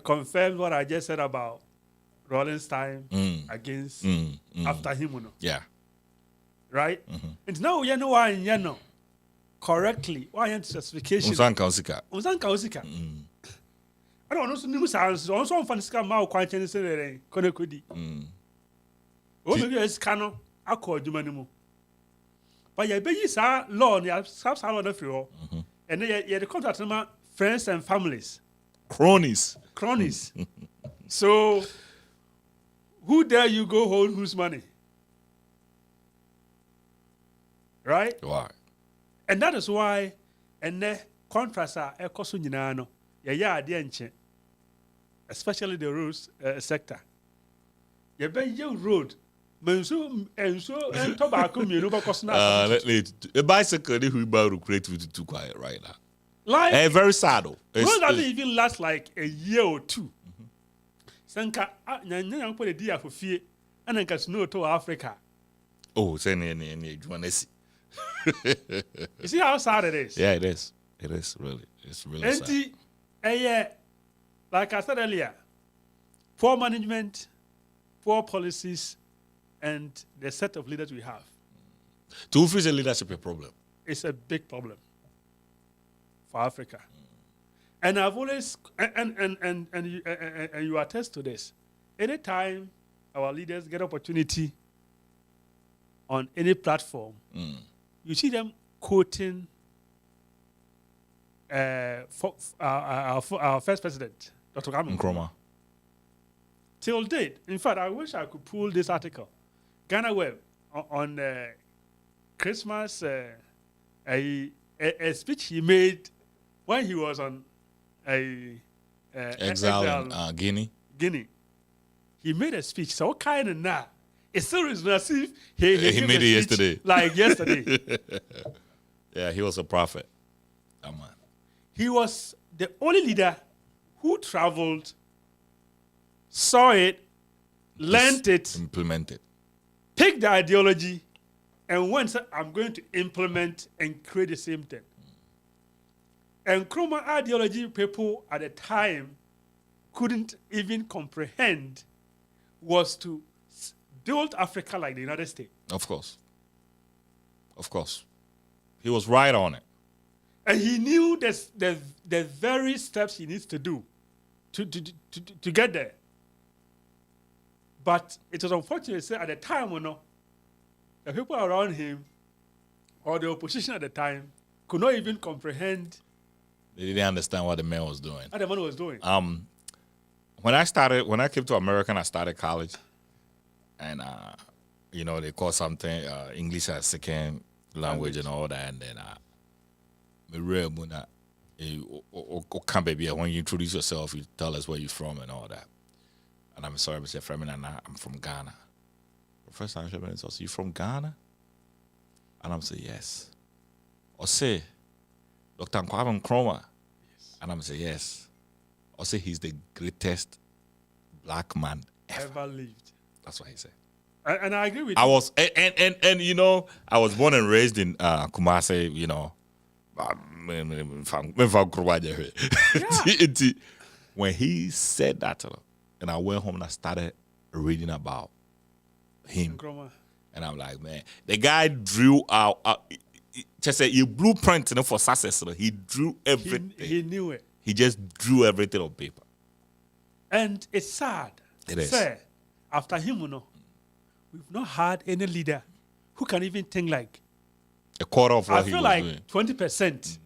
confirms what I just said about Rollins' time against after him, you know. Yeah. Right? And now you know why you know correctly why you specification. Unsan kausika. I don't know so new sounds also on fancy ma kwa chen say kone kodi. O me yes kano akọ adwuma ni mu. But you be sa law ni sa law na free ho. And then you the contact my friends and families. Cronies. So who dare you go hold whose money? Right? Why? And that is why and the contracts are ekoso nyina no. Yeah, nche. Especially the roads sector. You be your road. Menso and tobacco mienu ba koso na. A bicycle they who about to create with too quiet right now. Like very sad though. Road doesn't even last like a year or two. Sanka nyanya put the dia for fear and then snow to Africa. Oh, say any Johannes. You see how sad it is? Yeah, it is. It is really. It's really sad. Like I said earlier, poor management, poor policies, and the set of leaders we have. To face a leadership a problem. It's a big problem for Africa. And I've always and you attest to this. Anytime our leaders get opportunity on any platform, you see them quoting our first president, Dr. Nkrumah. Till date. In fact, I wish I could pull this article. Ghana Web on Christmas, a speech he made when he was on exile in Guinea. He made a speech. So what kind of now? It's still as if he made it yesterday. Like yesterday. Yeah, he was a prophet. Oh, man. He was the only leader who traveled, saw it, learned it, implemented, picked the ideology, and went said, I'm going to implement and create the same thing. And Nkrumah ideology people at the time couldn't even comprehend was to build Africa like the United States. Of course. He was right on it. And he knew the very steps he needs to do to get there. But it was unfortunate at the time, the people around him or the opposition at the time could not even comprehend. They didn't understand what the man was doing. What the man was doing. When I came to America and I started college, and they call something English as second language and all that, and then when you introduce yourself, you tell us where you're from and all that. And I'm sorry, Mr. Freeman, and I'm from Ghana. The first time I said, you from Ghana? And I'm saying, yes. Or say, Dr. Nkrumah. Yes. And I'm saying, yes. Or say, he's the greatest black man ever lived. That's what he said. And I agree with you. I was, and I was born and raised in Kumasi, When he said that, and I went home and I started reading about him. And I'm like, man, the guy drew out just a blueprint for success. He drew everything. He knew it. He just drew everything on paper. And it's sad. It is. Sir, after him, we've not had any leader who can even think like a quarter of what he was doing. I feel like 20%.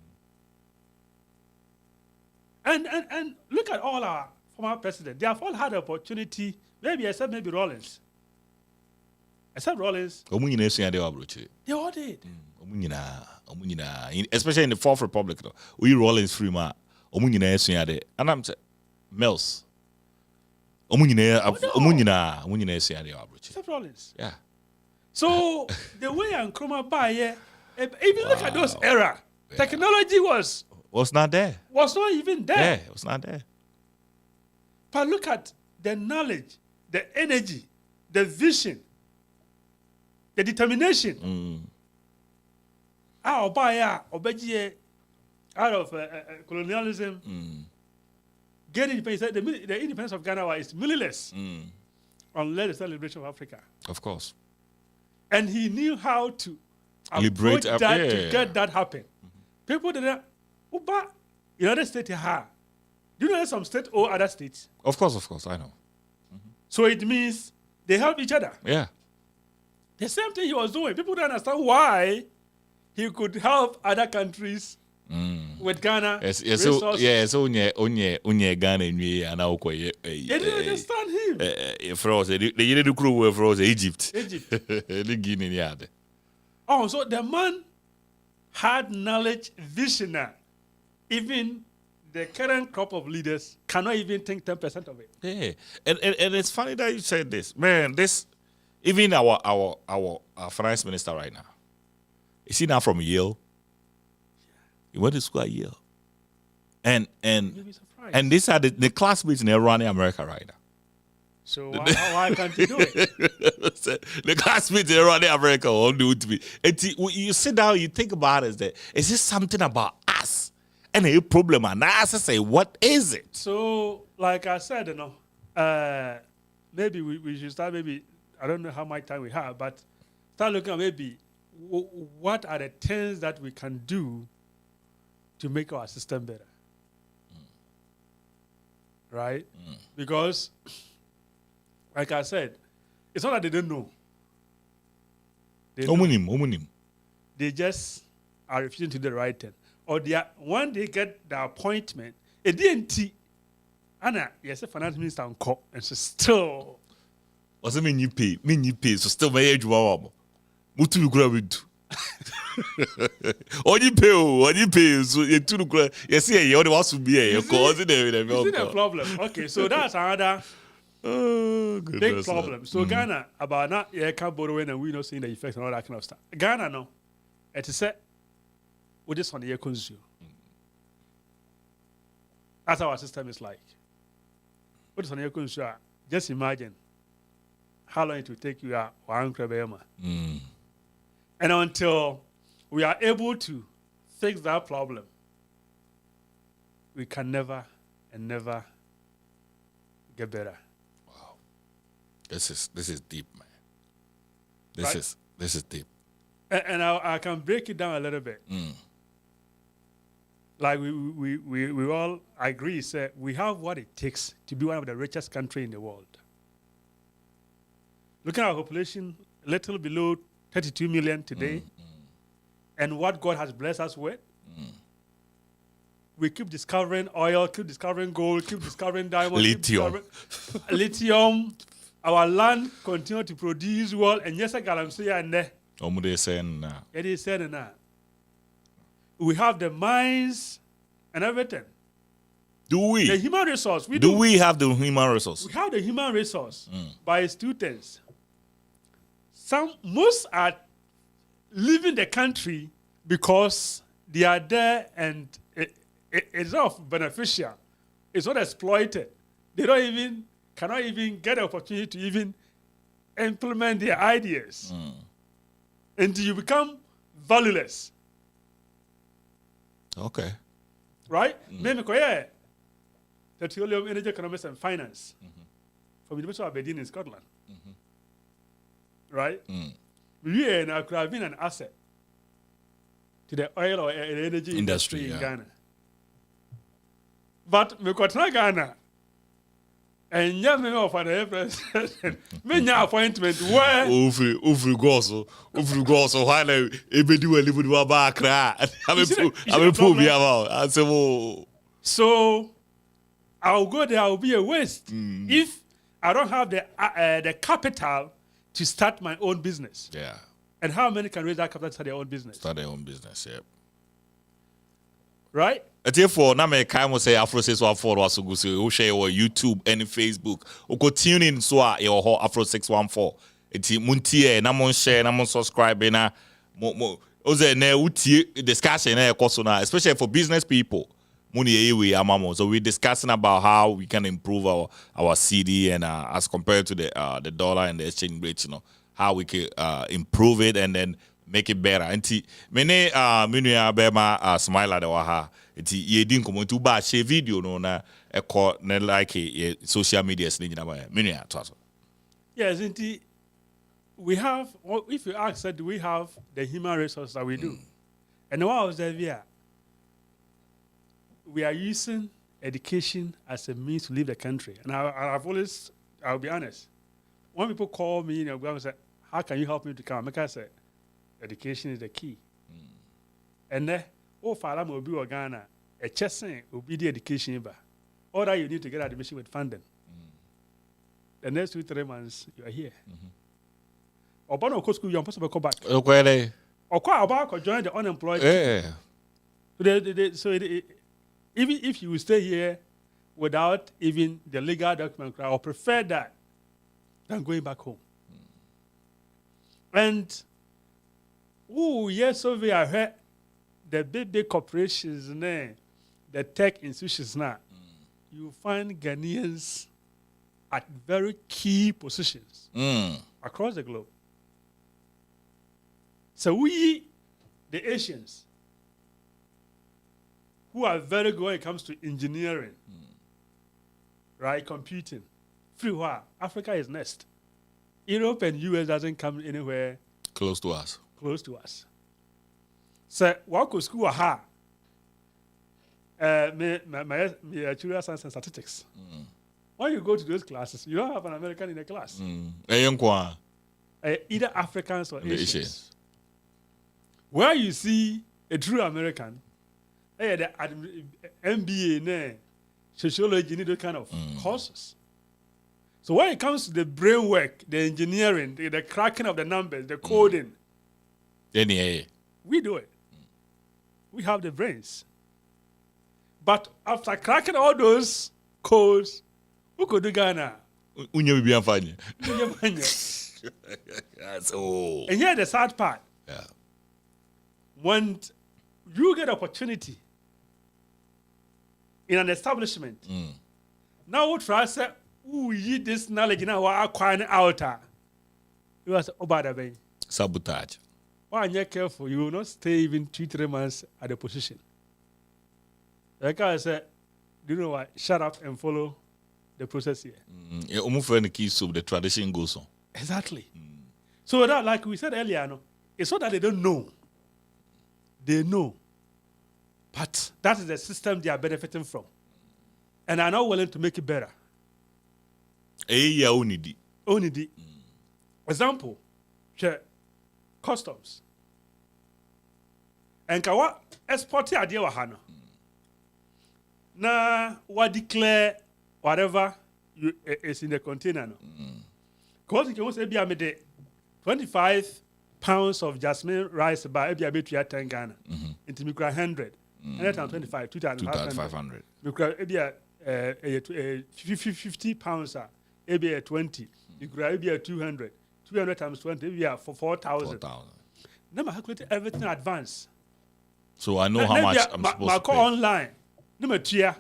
And look at all our former presidents. They have all had the opportunity, except Rollins. Except Rollins. They all did. Especially in the Fourth Republic. We Rollins free man. And I'm saying, Mills. Except Rollins. Yeah. So the way Nkrumah buy even look at those era. Technology was not there. Was not even there. Yeah, it was not there. But look at the knowledge, the energy, the vision, the determination. Obaya, Obeji, out of colonialism, get independence. The independence of Ghana is meaningless unless the celebration of Africa. Of course. And he knew how to liberate that to get that happen. People didn't. Uba, United States, do you know that some states owe other states? Of course, I know. So it means they help each other. Yeah. The same thing he was doing. People don't understand why he could help other countries with Ghana. Yes, so onye Ghana and they didn't understand him. Froze, the year crew froze Egypt. The so the man had knowledge, visionary. Even the current crop of leaders cannot even think 10% of it. Yeah, and it's funny that you said this, man. This even our finance minister right now. Is he now from Yale? He went to school at Yale, and these are the classmates in around America right now. So why can't he do it? The classmates around America all do it to me. You sit down, you think about it. Is this something about us? And a problem, and I say, what is it? So, like I said, maybe we should start. Maybe I don't know how much time we have, but start looking at maybe what are the things that we can do to make our system better, right? Because, like I said, it's not that they don't know. They just are refusing to do the right thing. Or when they get the appointment, it didn't. Anna, yes, a finance minister on call, and so still. Also, mean you pay, so still my age, wow. Mutu you grab it. Only pay, so you two grab. Yes, yeah, you only want to be a cause in the problem. Okay, so that's another big problem. So Ghana, about not, yeah, can't borrow in and we not seeing the effects and all that kind of stuff. Ghana, no, it's a set. With this on the air consume. That's how our system is like. With this on the air consume, just imagine how long it will take you out one crabema. And until we are able to fix that problem, we can never and never get better. Wow. This is deep, man. This is deep. And I can break it down a little bit. Like we all agree, say we have what it takes to be one of the richest countries in the world. Looking at our population, a little below 32 million today, and what God has blessed us with, we keep discovering oil, keep discovering gold, keep discovering diamonds, lithium. Our land continue to produce well, and yes, I got say and there. It is said now. We have the mines and everything. Do we? The human resource. Do we have the human resource? We have the human resource by students. Most are leaving the country because they are there and it's not beneficial. It's not exploited. They cannot even get the opportunity to even implement their ideas. Until you become valueless. Okay. Right? Maybe petroleum, energy, economics, and finance from the University of Aberdeen in Scotland. Right? We could have been an asset to the oil or energy industry in Ghana. But we got not Ghana. And Nyame of an president, many appointment where Ufri Goso, while Ebedu and Libu Bakra, I'm a poor about. I say, oh. So I'll go there, I'll be a waste if I don't have the capital to start my own business. Yeah. And how many can raise that capital to start their own business? Start their own business, yeah. Right? Therefore, now me can say Afro 614 was go so you share on YouTube and Facebook. O go tune in so your Afro 614. Eti muntie na mon share na mon subscribe na mo oze na utie discussion na ekoso na especially for business people. Money we amamo. So we're discussing about how we can improve our CD and as compared to the dollar and the exchange rate, how we can improve it and then make it better. Nti mene menua bema Smiler de waha. Nti ye din komo nti ba share video no na ekọ na like social media ni nyina ba. Menua to aso. Yes, indeed. We have, if you ask, do we have the human resources that we do? And what I was there, we are using education as a means to leave the country. And I'll be honest, when people call me, and say, how can you help me to come? I say, education is the key. And then, Father will be Ghana, a chessing will be the education. All that you need to get admission with funding. The next 2-3 months, you are here. Or Bono school, you're possible to come back. Okay. Or quite about to join the unemployed. Yeah. So even if you stay here without even the legal document, I would prefer that than going back home. And yes, so we are here. The big corporations, the tech institutions now, you find Ghanaians at very key positions across the globe. So we, the Asians, who are very good when it comes to engineering, right, computing, Africa is next. Europe and US doesn't come anywhere close to us. So what could school my children science and statistics. When you go to those classes, you don't have an American in the class. Either Africans or Asians. Where you see a true American, the MBA, sociology, those kind of courses. So when it comes to the brain work, the engineering, the cracking of the numbers, the coding, we do it. We have the brains. But after cracking all those codes, who could do Ghana? Unye be afanye. And here the sad part. Yeah. When you get opportunity in an establishment, now what try say, you this knowledge now acquiring outer. You was obada Sabotage. Why you're careful, you will not stay even 2-3 months at the position. Like I said, do you know what? Shut up and follow the process here. The tradition goes on. Exactly. So that, like we said earlier, no, it's not that they don't know. They know. But that is the system they are benefiting from. And are not willing to make it better. Only. Example, customs. And kawa export idea wahano. Na what declare whatever is in the container. No. Because you can say be 25 pounds of jasmine rice by maybe 10 Ghana. Into micro 100. 125, 2,500. Micro 50 pounds maybe 20. Micro maybe 200. 200 times 20 maybe for 4,000. Now I calculate everything in advance. So I know how much I'm supposed to pay. Online. Number 3.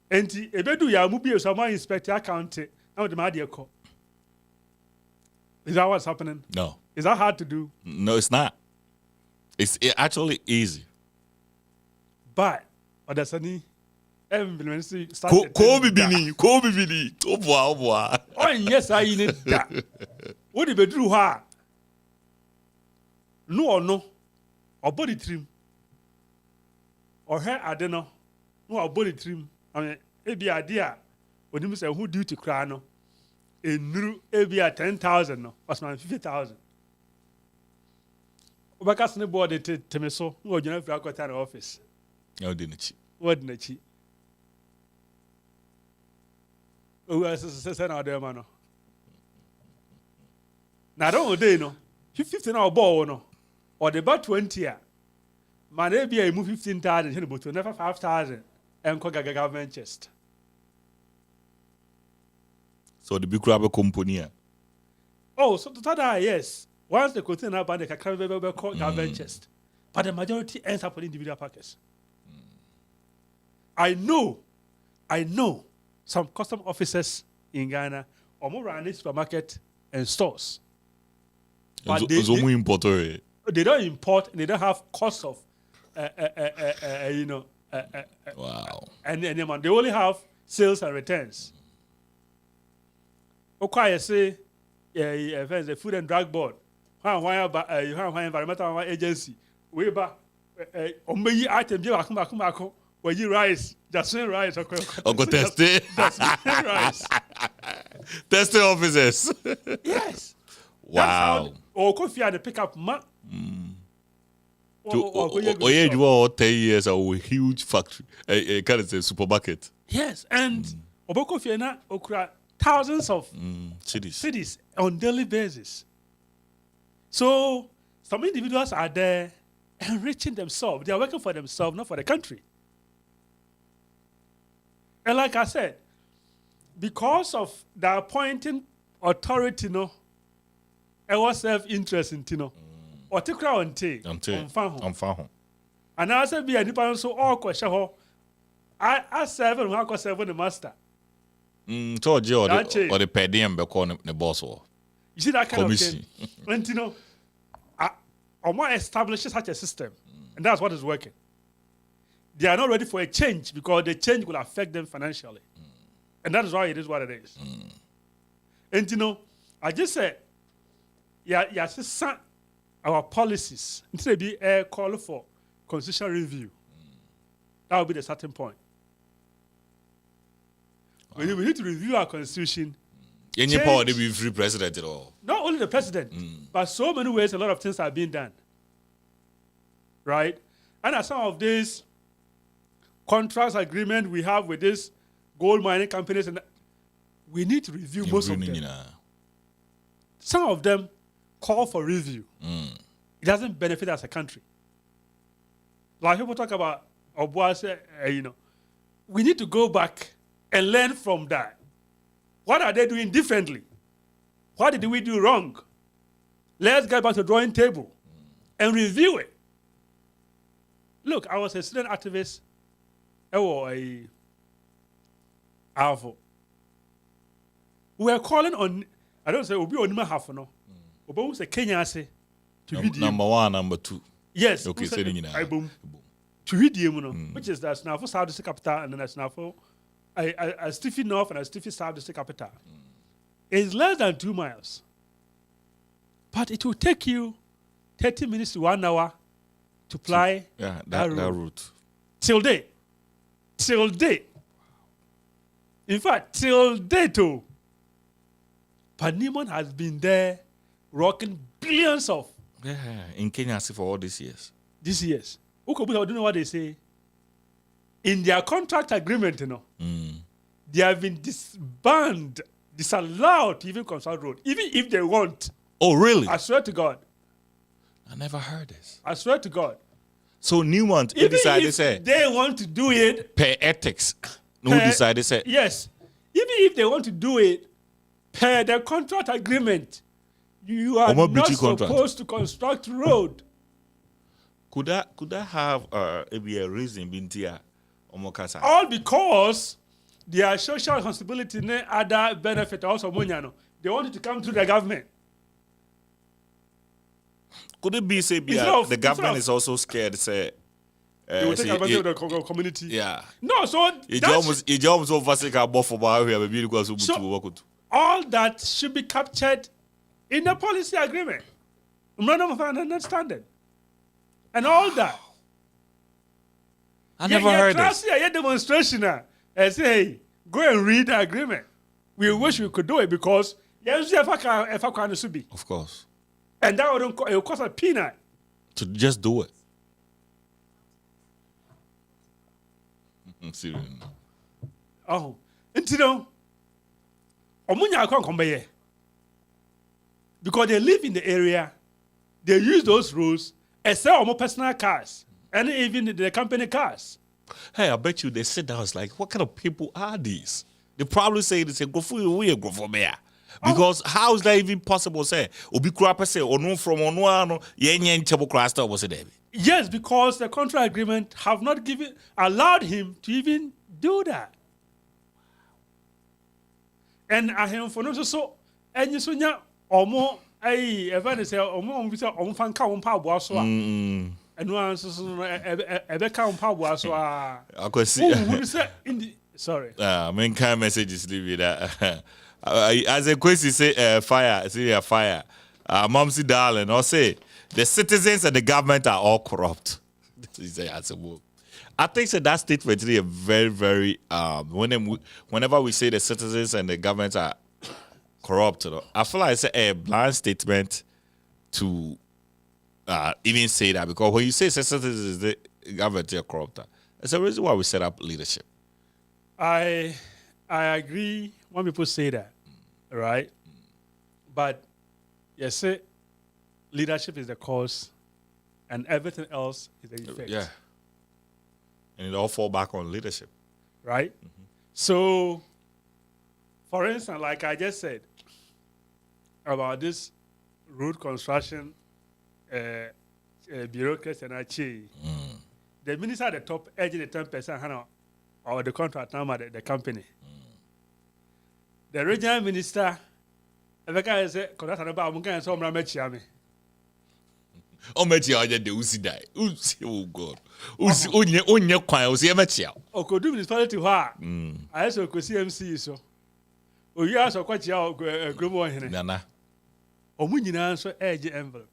And ebedu ya mubi so my inspector account now the media call. Is that what's happening? No. Is that hard to do? No, it's not. It's actually easy. But Odasani Kobe Bini, Toboa. Oh yes, I need that. What did you do her? No, or body trim. Or hair I don't know. No, or body trim. I mean, it be idea. When you say who do to cry no, a new it be 10,000 no, was my 50,000. Because the board it to me so, no, you know, if I got an office. No, didn't What didn't she? Oh, I said, no, there, man. Now, don't they know? 15 hour ball, no, or the about 20 year. Man, they be a move 15,000, but never 5,000. And government chest. So the big rubber company. Oh, so that yes. Once the container ban, they can call government chest. But the majority ends up with individual packets. I know some custom officers in Ghana or more around supermarket and stores. But they don't import, and they don't have cost of, wow. And they only have sales and returns. Okay, I say, the Food and Drug Board, environmental agency, we buy, item, where you rice, just rice, test it. Rice. Testing officers. Yes. Wow. Or coffee had to pick up ma. You 10 years a huge factory, a kind of supermarket. Yes, and Obokofi na okra thousands of cities on daily basis. So some individuals are there enriching themselves. They are working for themselves, not for the country. And like I said, because of the appointing authority, it was self-interest in Tino. Or take on tea. I'm found. And I said, be a different so all question. I 7 who I 7 the master. Told you or the per diem be calling the boss. You see that kind Kumasi. of thing? And Oman establishes such a system, and that's what is working. They are not ready for a change because the change will affect them financially. And that is why it is what it is. And I just said, our policies, instead of be a call for constitutional review, that will be the starting point. We need to review our constitution. Any power to be free president at all. Not only the president, but so many ways a lot of things are being done. Right? And as some of these contracts agreement we have with these gold mining companies, and we need to review most of them. Some of them call for review. It doesn't benefit us as a country. Like people talk about Obuase, we need to go back and learn from that. What are they doing differently? What did we do wrong? Let's get back to the drawing table and review it. Look, I was a student activist. Afro. We were calling on, I don't say, Obi Onima Hafono. Obi was a Kenya say to number 1, number 2. Yes. Okay, to redeem, which is that's now for South District Capital, and then that's now for a Stiffy North and a Stiffy South District Capital. It's less than 2 miles. But it will take you 30 minutes to 1 hour to ply that route. Till day. In fact, till day too. Paniman has been there rocking billions of. In Kenya for all these years. These years. I don't know what they say. In their contract agreement, they have been disallowed to even construct road, even if they want. Oh, really? I swear to God. I never heard this. I swear to God. So Newmont decided say they want to do it per ethics. Who decided say yes. Even if they want to do it per the contract agreement, you are not supposed to construct road. Could that have maybe a reason, Bintia Omokasa? All because their social responsibility and other benefit also Munyano. They wanted to come through the government. Could it be say the government is also scared say they will take advantage of the community? Yeah. No, so it's almost over all that should be captured in the policy agreement. Memorandum of understanding. And all that. I never heard this. A demonstration and say, hey, go and read the agreement. We wish we could do it because of course. And that would cost a peanut. To just do it. Serious. Oh. And because they live in the area, they use those roads and sell more personal cars and even the company cars. Hey, I bet you they sit down, it's like, what kind of people are these? They probably say, go for you, go for me. Because how is that even possible? Say, Obi Krapa say, or no from Onuano, Yen Table Cluster was it? Yes, because the contract agreement have not allowed him to even do that. And I have for no so, and you so or more Hey, if I say, on fan count power, so and once ever count power, so I could see. who say in the sorry. Main kind messages leave it that. As a question say fire, say a fire. Momsy darling, or say the citizens and the government are all corrupt. This is answerable. I think that statement is very, very whenever we say the citizens and the government are corrupt, I feel like it's a blind statement to even say that, because when you say citizens, the government are corrupt, it's a reason why we set up leadership. I agree when people say that, right? But yes, leadership is the cause, and everything else is the effect. Yeah, and it all fall back on leadership, right? Mm-hmm. So, for instance, like I just said about this road construction bureaucracy and achieve, the minister at the top edging the 10% or the contract number at the company. The regional minister, if I can say, because that's about I'm going to say, I'm going to oh, Matthew, I did Uzi die. Oh, God. Uzi, onye kwan, Uzi, Matthew. Oh, could do municipality, I also could see MC so. Oh, you also quite your group one. Nana. Oh, we need to answer edge envelope.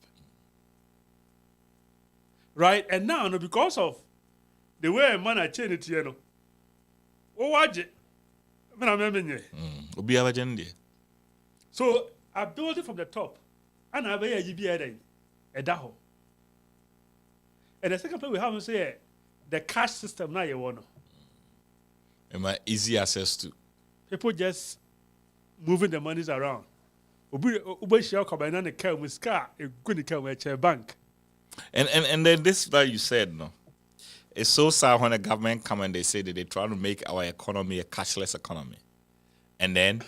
Right? And now, no, because of the way man I change it, you know. Oh, watch it. So I built it from the top, and I wear a daho. And the second place we have to say the cash system now you want. Am I easy access to? People just moving the monies around. Uber share combine and the car with car a good car with a bank. And then this that you said no. It's so sad when the government come and they say that they try to make our economy a cashless economy. And then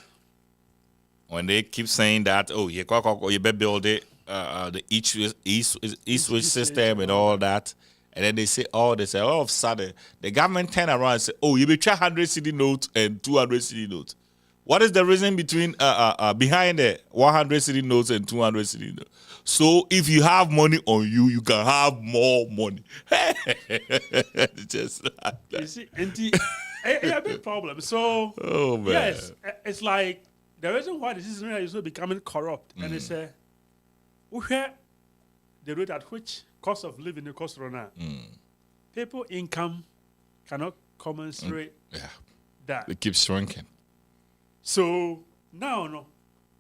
when they keep saying that, oh, you better build it, the east-west system and all that. And then they say, all of a sudden, the government turn around and say, oh, you better try 100 cedi notes and 200 cedi notes. What is the reason behind the 100 cedi notes and 200 cedi notes? So if you have money on you, you can have more money. Just like that. You see, a big problem. So, oh, man. Yes, it's like the reason why the system is so becoming corrupt. And it's where the rate at which cost of living the cost run out. People income cannot commensurate that. It keeps shrinking. So now,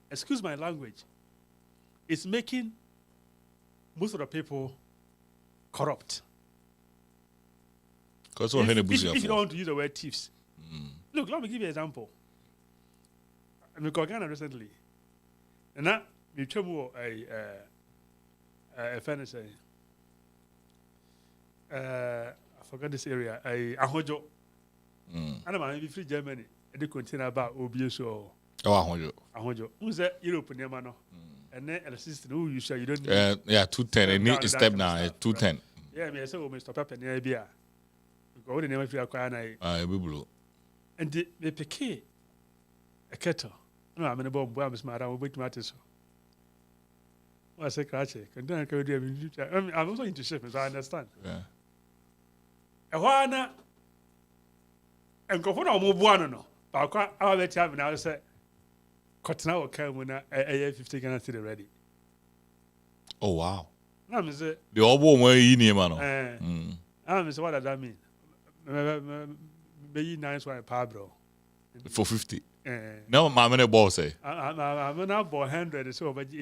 excuse my language, it's making most of the people corrupt. If you don't want to use the word thieves. Look, let me give you an example. I'm in Ghana recently. And now, you tell me a friend say, I forgot this area, Ahojo. And I'm in free Germany. The container about OBS or Ahojo. Who's that Europe near Mano? And then electricity, who you say you don't need. Yeah, 210. It needs step now, 210. Yeah, I say, we stop up and near beer. Go to the name of your acquire. And they pick a kettle. No, I'm in a bomb. I'm smart. I'm waiting to so. I say, Cratchit. And then I can do I'm also into shipping, so I understand. Yeah. A while and go for no more. No. I'll let you have now. Say, cut now, okay, when I 50 Ghana city ready. Oh, wow. I'm say, the old woman in here, man. I'm say, what does that mean? Be nice one, Pablo. For 50. No, I'm in a ball say. I'm not for 100, so over 80.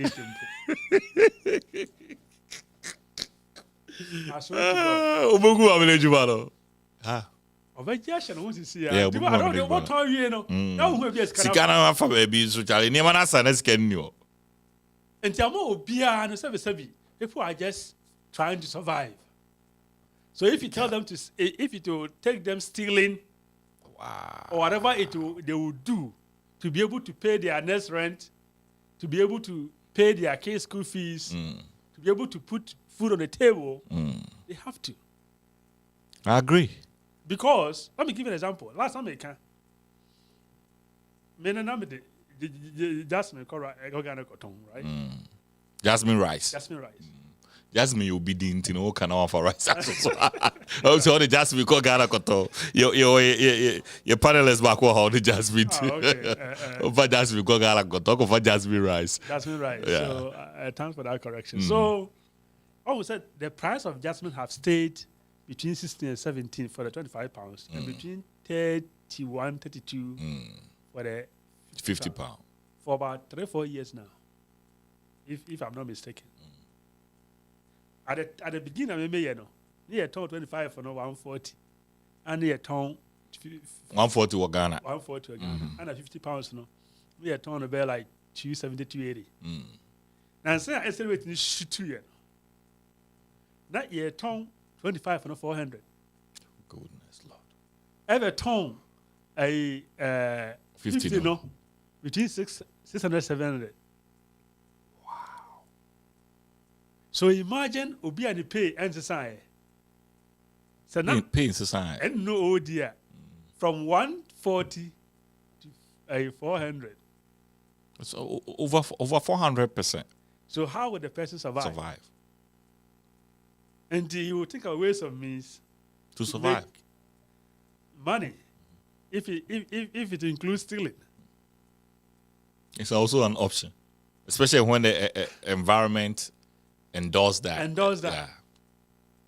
I swear to God. I'm in a jubalo. Ah. Over Jashan wants to see. Yeah, I don't know what time you know. Now who is Sikana for baby, so Charlie, near Manasa, let's get you. And Tiamo Bia and service people are just trying to survive. So if you tell them to, if it will take them stealing, or whatever they will do to be able to pay their next rent, to be able to pay their kids' school fees, to be able to put food on the table, they have to. I agree. Because, let me give you an example. Last time I can, that's my right? Jasmine rice. Jasmine rice. Jasmine will be the you know can offer rice. Also, the Jasmine call Ghana koto. Your panelists back how the Jasmine. Okay. Over Jasmine call Ghana koto for Jasmine rice. Jasmine rice. Yeah. So thanks for that correction. So, I would say the price of jasmine have stayed between 16 and 17 for the 25 pounds, and between 31, 32 for the 50 pounds. For about 3-4 years now, if I'm not mistaken. At the beginning, I remember, you know, near town 25 for no 140, and near town 140 for Ghana. 140 for Ghana, and at 50 pounds, no, near town about like 270, 280. Now, say I said waiting shoot 2 years. That year town 25 for no 400. Goodness Lord. Every town a 50 no between 600 700. So imagine Obi and the pay and society. So now pay in society. And no oh dear. From 140 to 400. So over 400%. So how would the person survive? And he will think of ways of means to survive. Money. If it includes stealing. It's also an option. Especially when the environment endorse that. Yeah.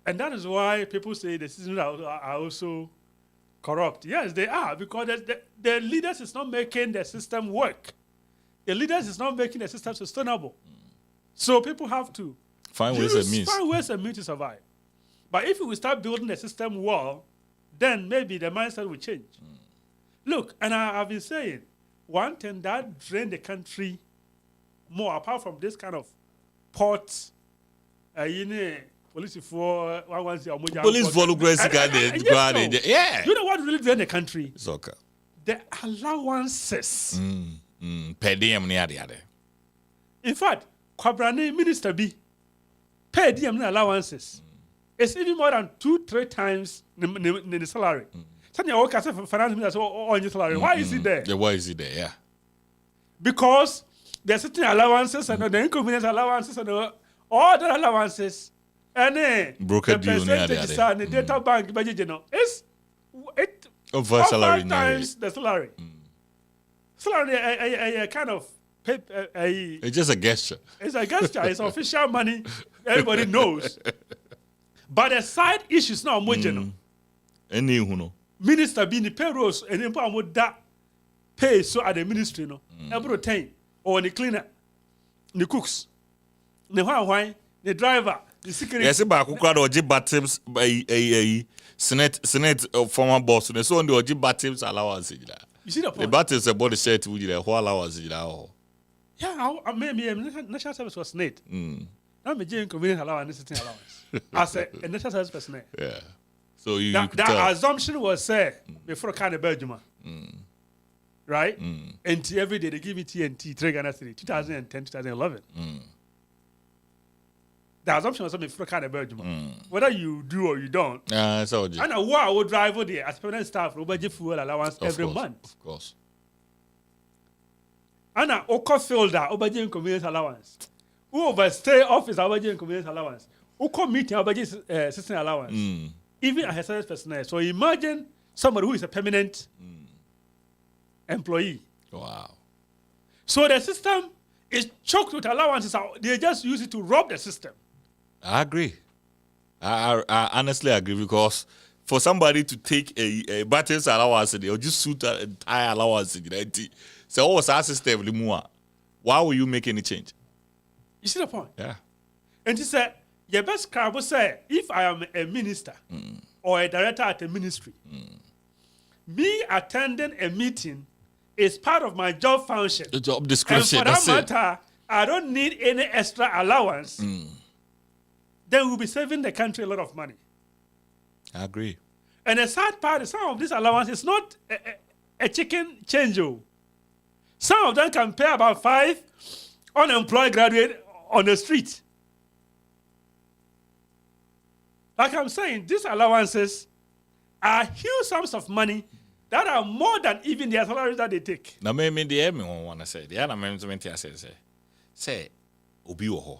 And that is why people say the systems are also corrupt. Yes, they are, because the leaders is not making the system work. The leaders is not making the system sustainable. So people have to find ways and means to survive. But if we start building the system well, then maybe the mindset will change. Look, and I've been saying, one thing that drained the country more, apart from this kind of ports, police for police yeah. You know what really drained the country? It's okay. The allowances. Per diem near the other. In fact, Kwabrane minister be per diem allowances. It's even more than 2-3 times the salary. Something I work as a finance minister on your salary. Why is it there? Yeah, why is it there? Yeah. Because there's certain allowances and the inconvenience allowances and all the allowances and broker deal near the other. And the data bank budget, you know, it's over salary 5 times the salary. Salary a kind of it's just a gesture. It's a gesture. It's official money. Everybody knows. But the side issues now more general. Any who know. Minister being the payrolls and then put that pay so at the ministry no. Every time or the cleaner, the cooks, the wine, the driver, the security. Yes, about crowd or jib batims by a Senate former boss. So on the jib batims allowance. You see the point? The batims about the shirt with the whole allowance. Yeah, I maybe national service was Senate. Now me doing convenience allowance and allowance. As a national service personnel. Yeah. So you that assumption was said before kind of Belgium. Right? And every day they give me TNT, 3 Ghana City, 2010, 2011. The assumption was before kind of Belgium. Whether you do or you don't. So and I would drive over there as permanent staff, budget fuel allowance every month. Of course. And I fill that budget inconvenience allowance. Who overstay office budget inconvenience allowance. Who come meeting budget system allowance. Even as a service personnel. So imagine somebody who is a permanent employee. Wow. So the system is choked with allowances. They just use it to rob the system. I agree. I honestly agree, because for somebody to take a battles allowance or just suit an entire allowance, so what's our system? Why will you make any change? You see the point? Yeah. And he said, your best crowd will say, if I am a minister or a director at a ministry, me attending a meeting is part of my job function. The job description. And for that matter, I don't need any extra allowance. Then we'll be saving the country a lot of money. I agree. And the sad part is some of this allowance is not a chicken change. Some of them can pay about 5 unemployed graduates on the street. Like I'm saying, these allowances are huge sums of money that are more than even their salaries that they take. Now, maybe the want to say, the other management say, Obi Oho,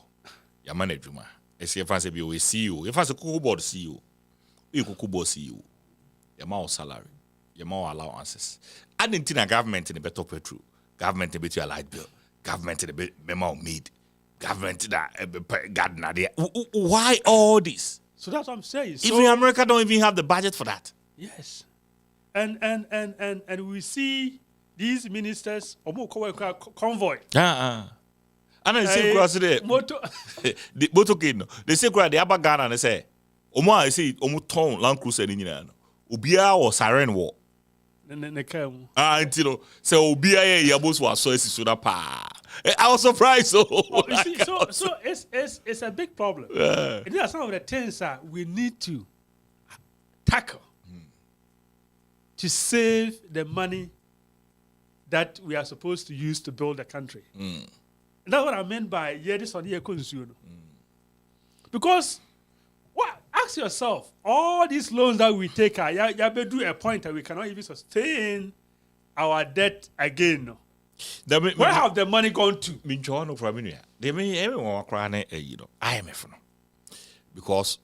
Yaman Adwuma. If you fancy be a CEO, if fancy Coco Board CEO, you Coco Board CEO, your salary, your allowances. I didn't think a government in the better petrol, government in between a light bill, government in the bit memo made, government that gardener there. Why all this? So that's what I'm saying. Even America don't even have the budget for that. Yes. And we see these ministers convoy. And I say across the motor they say across the upper Ghana and they say Omo I say Omo town Land Cruiser in Ghana. Ubia or siren war. Until so Ubia Yabos was so it's pa. I was surprised. So it's a big problem. And these are some of the things that we need to tackle to save the money that we are supposed to use to build the country. And that's what I meant by this on here consumer. Because ask yourself, all these loans that we take are do a point that we cannot even sustain our debt again. Where have the money gone to? They may everyone crying, IMF. Because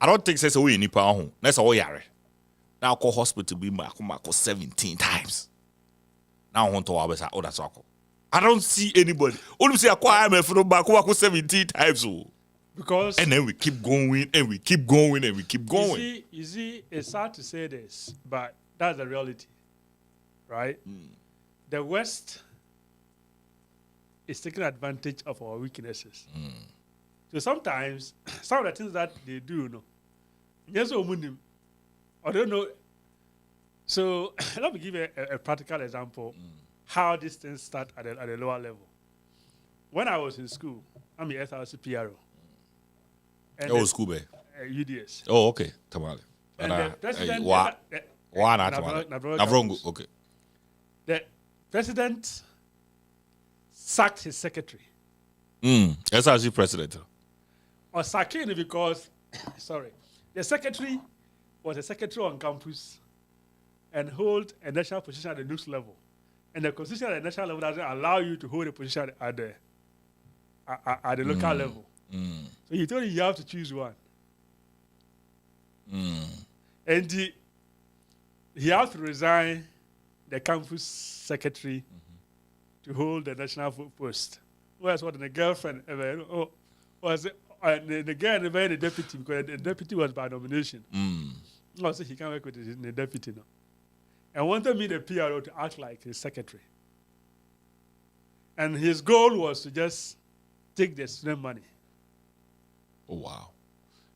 I don't think says we nipa home. That's all yare. Now call hospital be Marco 17 times. Now I want to always say, that's all. I don't see anybody. Only say acquire IMF from Marco 17 times. Because and then we keep going and we keep going and we keep going. You see, it's hard to say this, but that's the reality, right? The West is taking advantage of our weaknesses. So sometimes some of the things that they do, yes, I don't know. So let me give you a practical example how these things start at a lower level. When I was in school, I'm a SRC PRO. And was school, babe? UDS. Oh, okay. Tamale. And the president... Okay. The president sacked his secretary. SRC president. Or sacked him because, the secretary was a secretary on campus and hold a national position at the news level. And the constitution at the national level doesn't allow you to hold a position at the local level. So he told you have to choose one. And he had to resign the campus secretary to hold the national post. Whereas what the girlfriend was the girl never the deputy because the deputy was by nomination. So he can't work with the deputy now. And wanted me, the PRO, to act like his secretary. And his goal was to just take the student money. Oh, wow.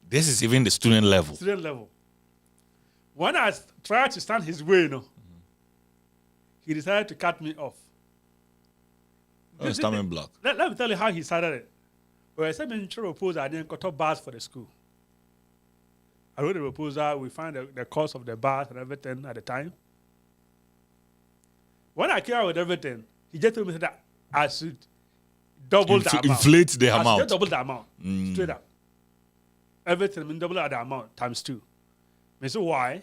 This is even the student level. Student level. When I tried to stand his way, he decided to cut me off. Stumbling block. Let me tell you how he started it. Well, I said, I proposed I didn't cut off bars for the school. I wrote a proposal. We found the cost of the bars and everything at the time. When I came out with everything, he just told me that I should double the amount. Inflate the amount. I should double the amount. Straight up. Everything, double the amount times 2. I said, why?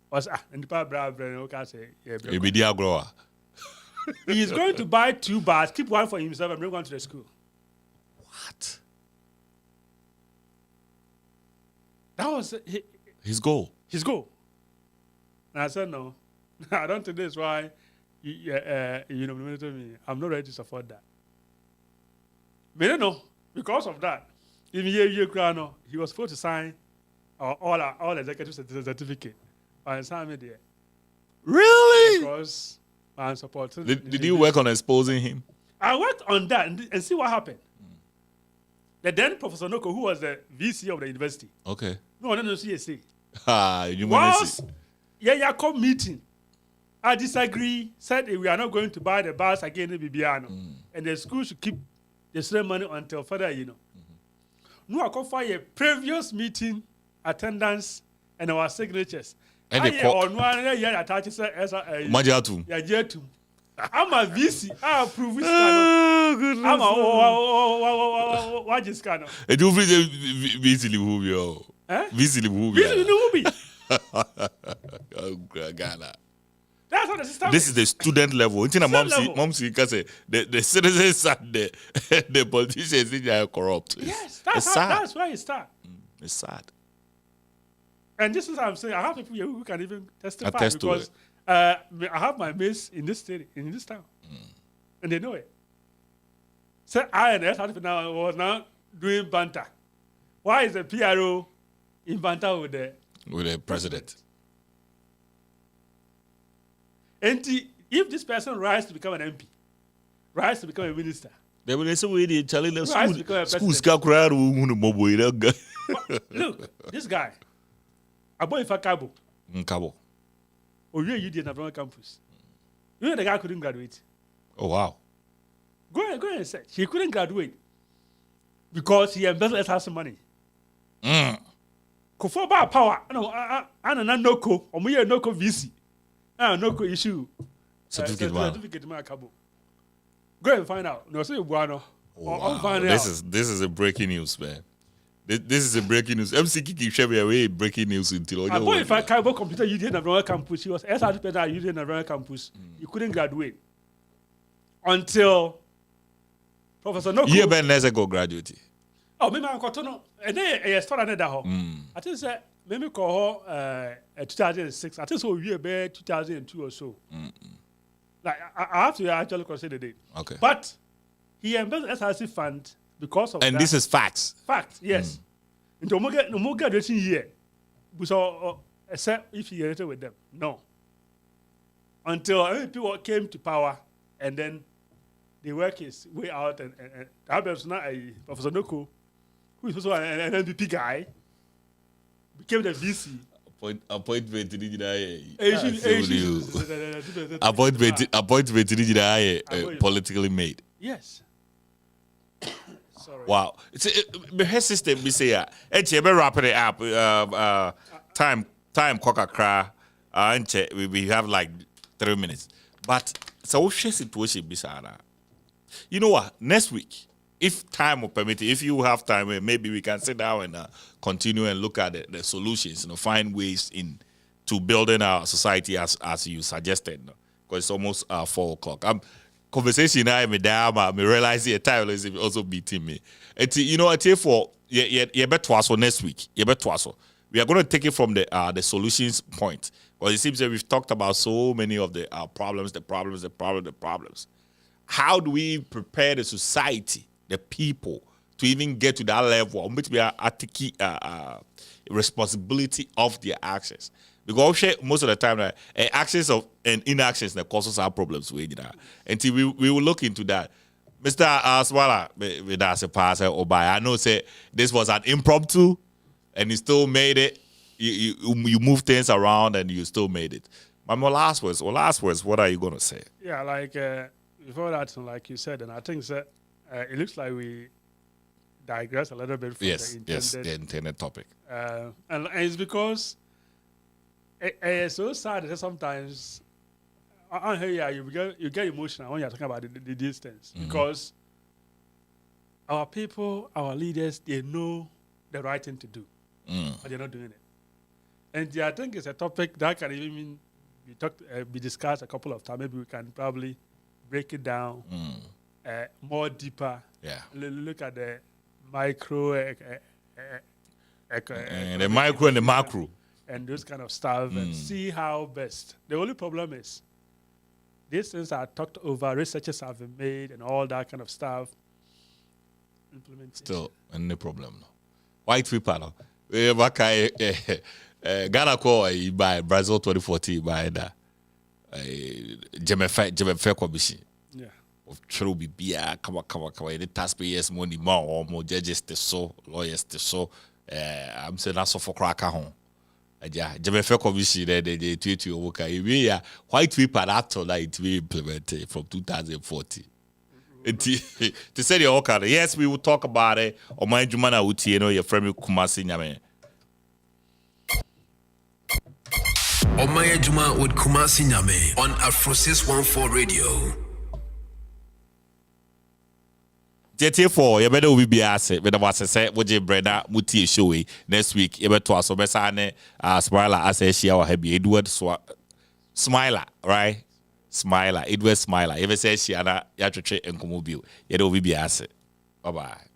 Was and the he is going to buy 2 bars, keep one for himself, and bring one to the school. What? That was his goal. His goal. And I said, no, I don't think this is why you nominated me. I'm not ready to support that. But no, because of that, in he was supposed to sign all executive certificate. I signed it there. Really? Because I support. Did you work on exposing him? I worked on that and see what happened. The then Professor Noko, who was the VC of the university. Okay. No, CSA. Once, come meeting. I disagree. Said we are not going to buy the bars again in Bibiano. And the school should keep the student money until further, No, I come for a previous meeting, attendance, and our signatures. And the on one year attaches as a Majatum. I'm a VC. I approve this. I'm a what is kind of. And you visibly who Visibly who Visibly who be. Ghana. That's what the system This is the student level. Mom see because the citizens and the politicians they are corrupt. Yes, that's where it starts. It's sad. And this is what I'm saying. I have people here who can even testify Attest to because I have my mates in this city, in this town, and they know it. So I and S now was now doing banter. Why is the PRO in banter with the president? And if this person rises to become an MP, rise to become a minister, they will say we telling them schools look, this guy, a boy for Cabo. Cabo. Or you did not run campus. You know the guy couldn't graduate. Oh wow. Go ahead and say he couldn't graduate because he embezzled us some money. Kofo ba power. No, I no co. Or me no co VC. No co issue. Certificate my Cabo. Go and find out. No, say Buano. Wow. This is a breaking news, man. This is a breaking news. MC Kiki Chevy away breaking news until I boy if I Cabo computer you didn't have campus. He was SRP you didn't have campus. You couldn't graduate until Professor Noko. You been let's go graduate. Oh, maybe I'm got to know. And then I started that home. I think that maybe call 2006. I think so year be 2002 or so. Like I have to actually consider the date. Okay. But he embezzled SRC fund because of and that. This is facts. Facts, yes. Into no more graduation year. So except if he graduated with them. No. Until people came to power and then they work his way out and that was not a Professor Noko, who is also an MVP guy, became the VC. Appointment politically made. Yes. Sorry. Wow. It's the health system we say it's be wrapping it up. Time kokakra we have like 3 minutes. But so what situation be sana. You know what? Next week, if time will permit it, if you have time, maybe we can sit down and continue and look at the solutions, find ways to building our society as you suggested. Because it's almost 4 o'clock. Conversation I me down, me realize the time is also beating me. I tell for you better so next week. You better so. We are going to take it from the solutions point. Because it seems that we've talked about so many of the problems. How do we prepare the society, the people, to even get to that level? Which we are at the responsibility of their actions. Because most of the time, actions and inactions that causes our problems. And we will look into that. Mr. Swala, with us a passer or by, I know say this was an impromptu, and you still made it. You move things around, and you still made it. But my last words. What are you going to say? Yeah, like before that, like you said, and I think that it looks like we digress a little bit from the intended topic. And it's because it's so sad that sometimes I hear you get emotional when you're talking about the distance because our people, our leaders, they know the right thing to do, but they're not doing it. And I think it's a topic that can even be discussed a couple of times. Maybe we can probably break it down more deeper. Yeah. Look at the micro, and the micro and the macro, and those kind of stuff, and see how best. The only problem is these things are talked over. Researchers have been made, and all that kind of stuff. Still, no problem. No. White people, Ghana call by Brazil 2014 by that. Jemefe Kobishi. Yeah. Of true be come on. The taxpayers money more judges the so lawyers the so. I'm saying that's for crack home. Yeah, Jemefe Kobishi they tweet you work. We are white people that it will implemented from 2014. To say the okay, yes, we will talk about it. Oman Jumana Uti, your friend Kumasi Nyame. Oman Adwuma with Kumasi Nyame on Afro 614 Radio. JT4, you better be asked. But I say, would you brother Muti show next week? You better also be signing Spiral as a share or heavy Edward Smiler, right? Smiler. It was Smiler. If I say she and ya try and come bio. You know we be asset. Bye bye.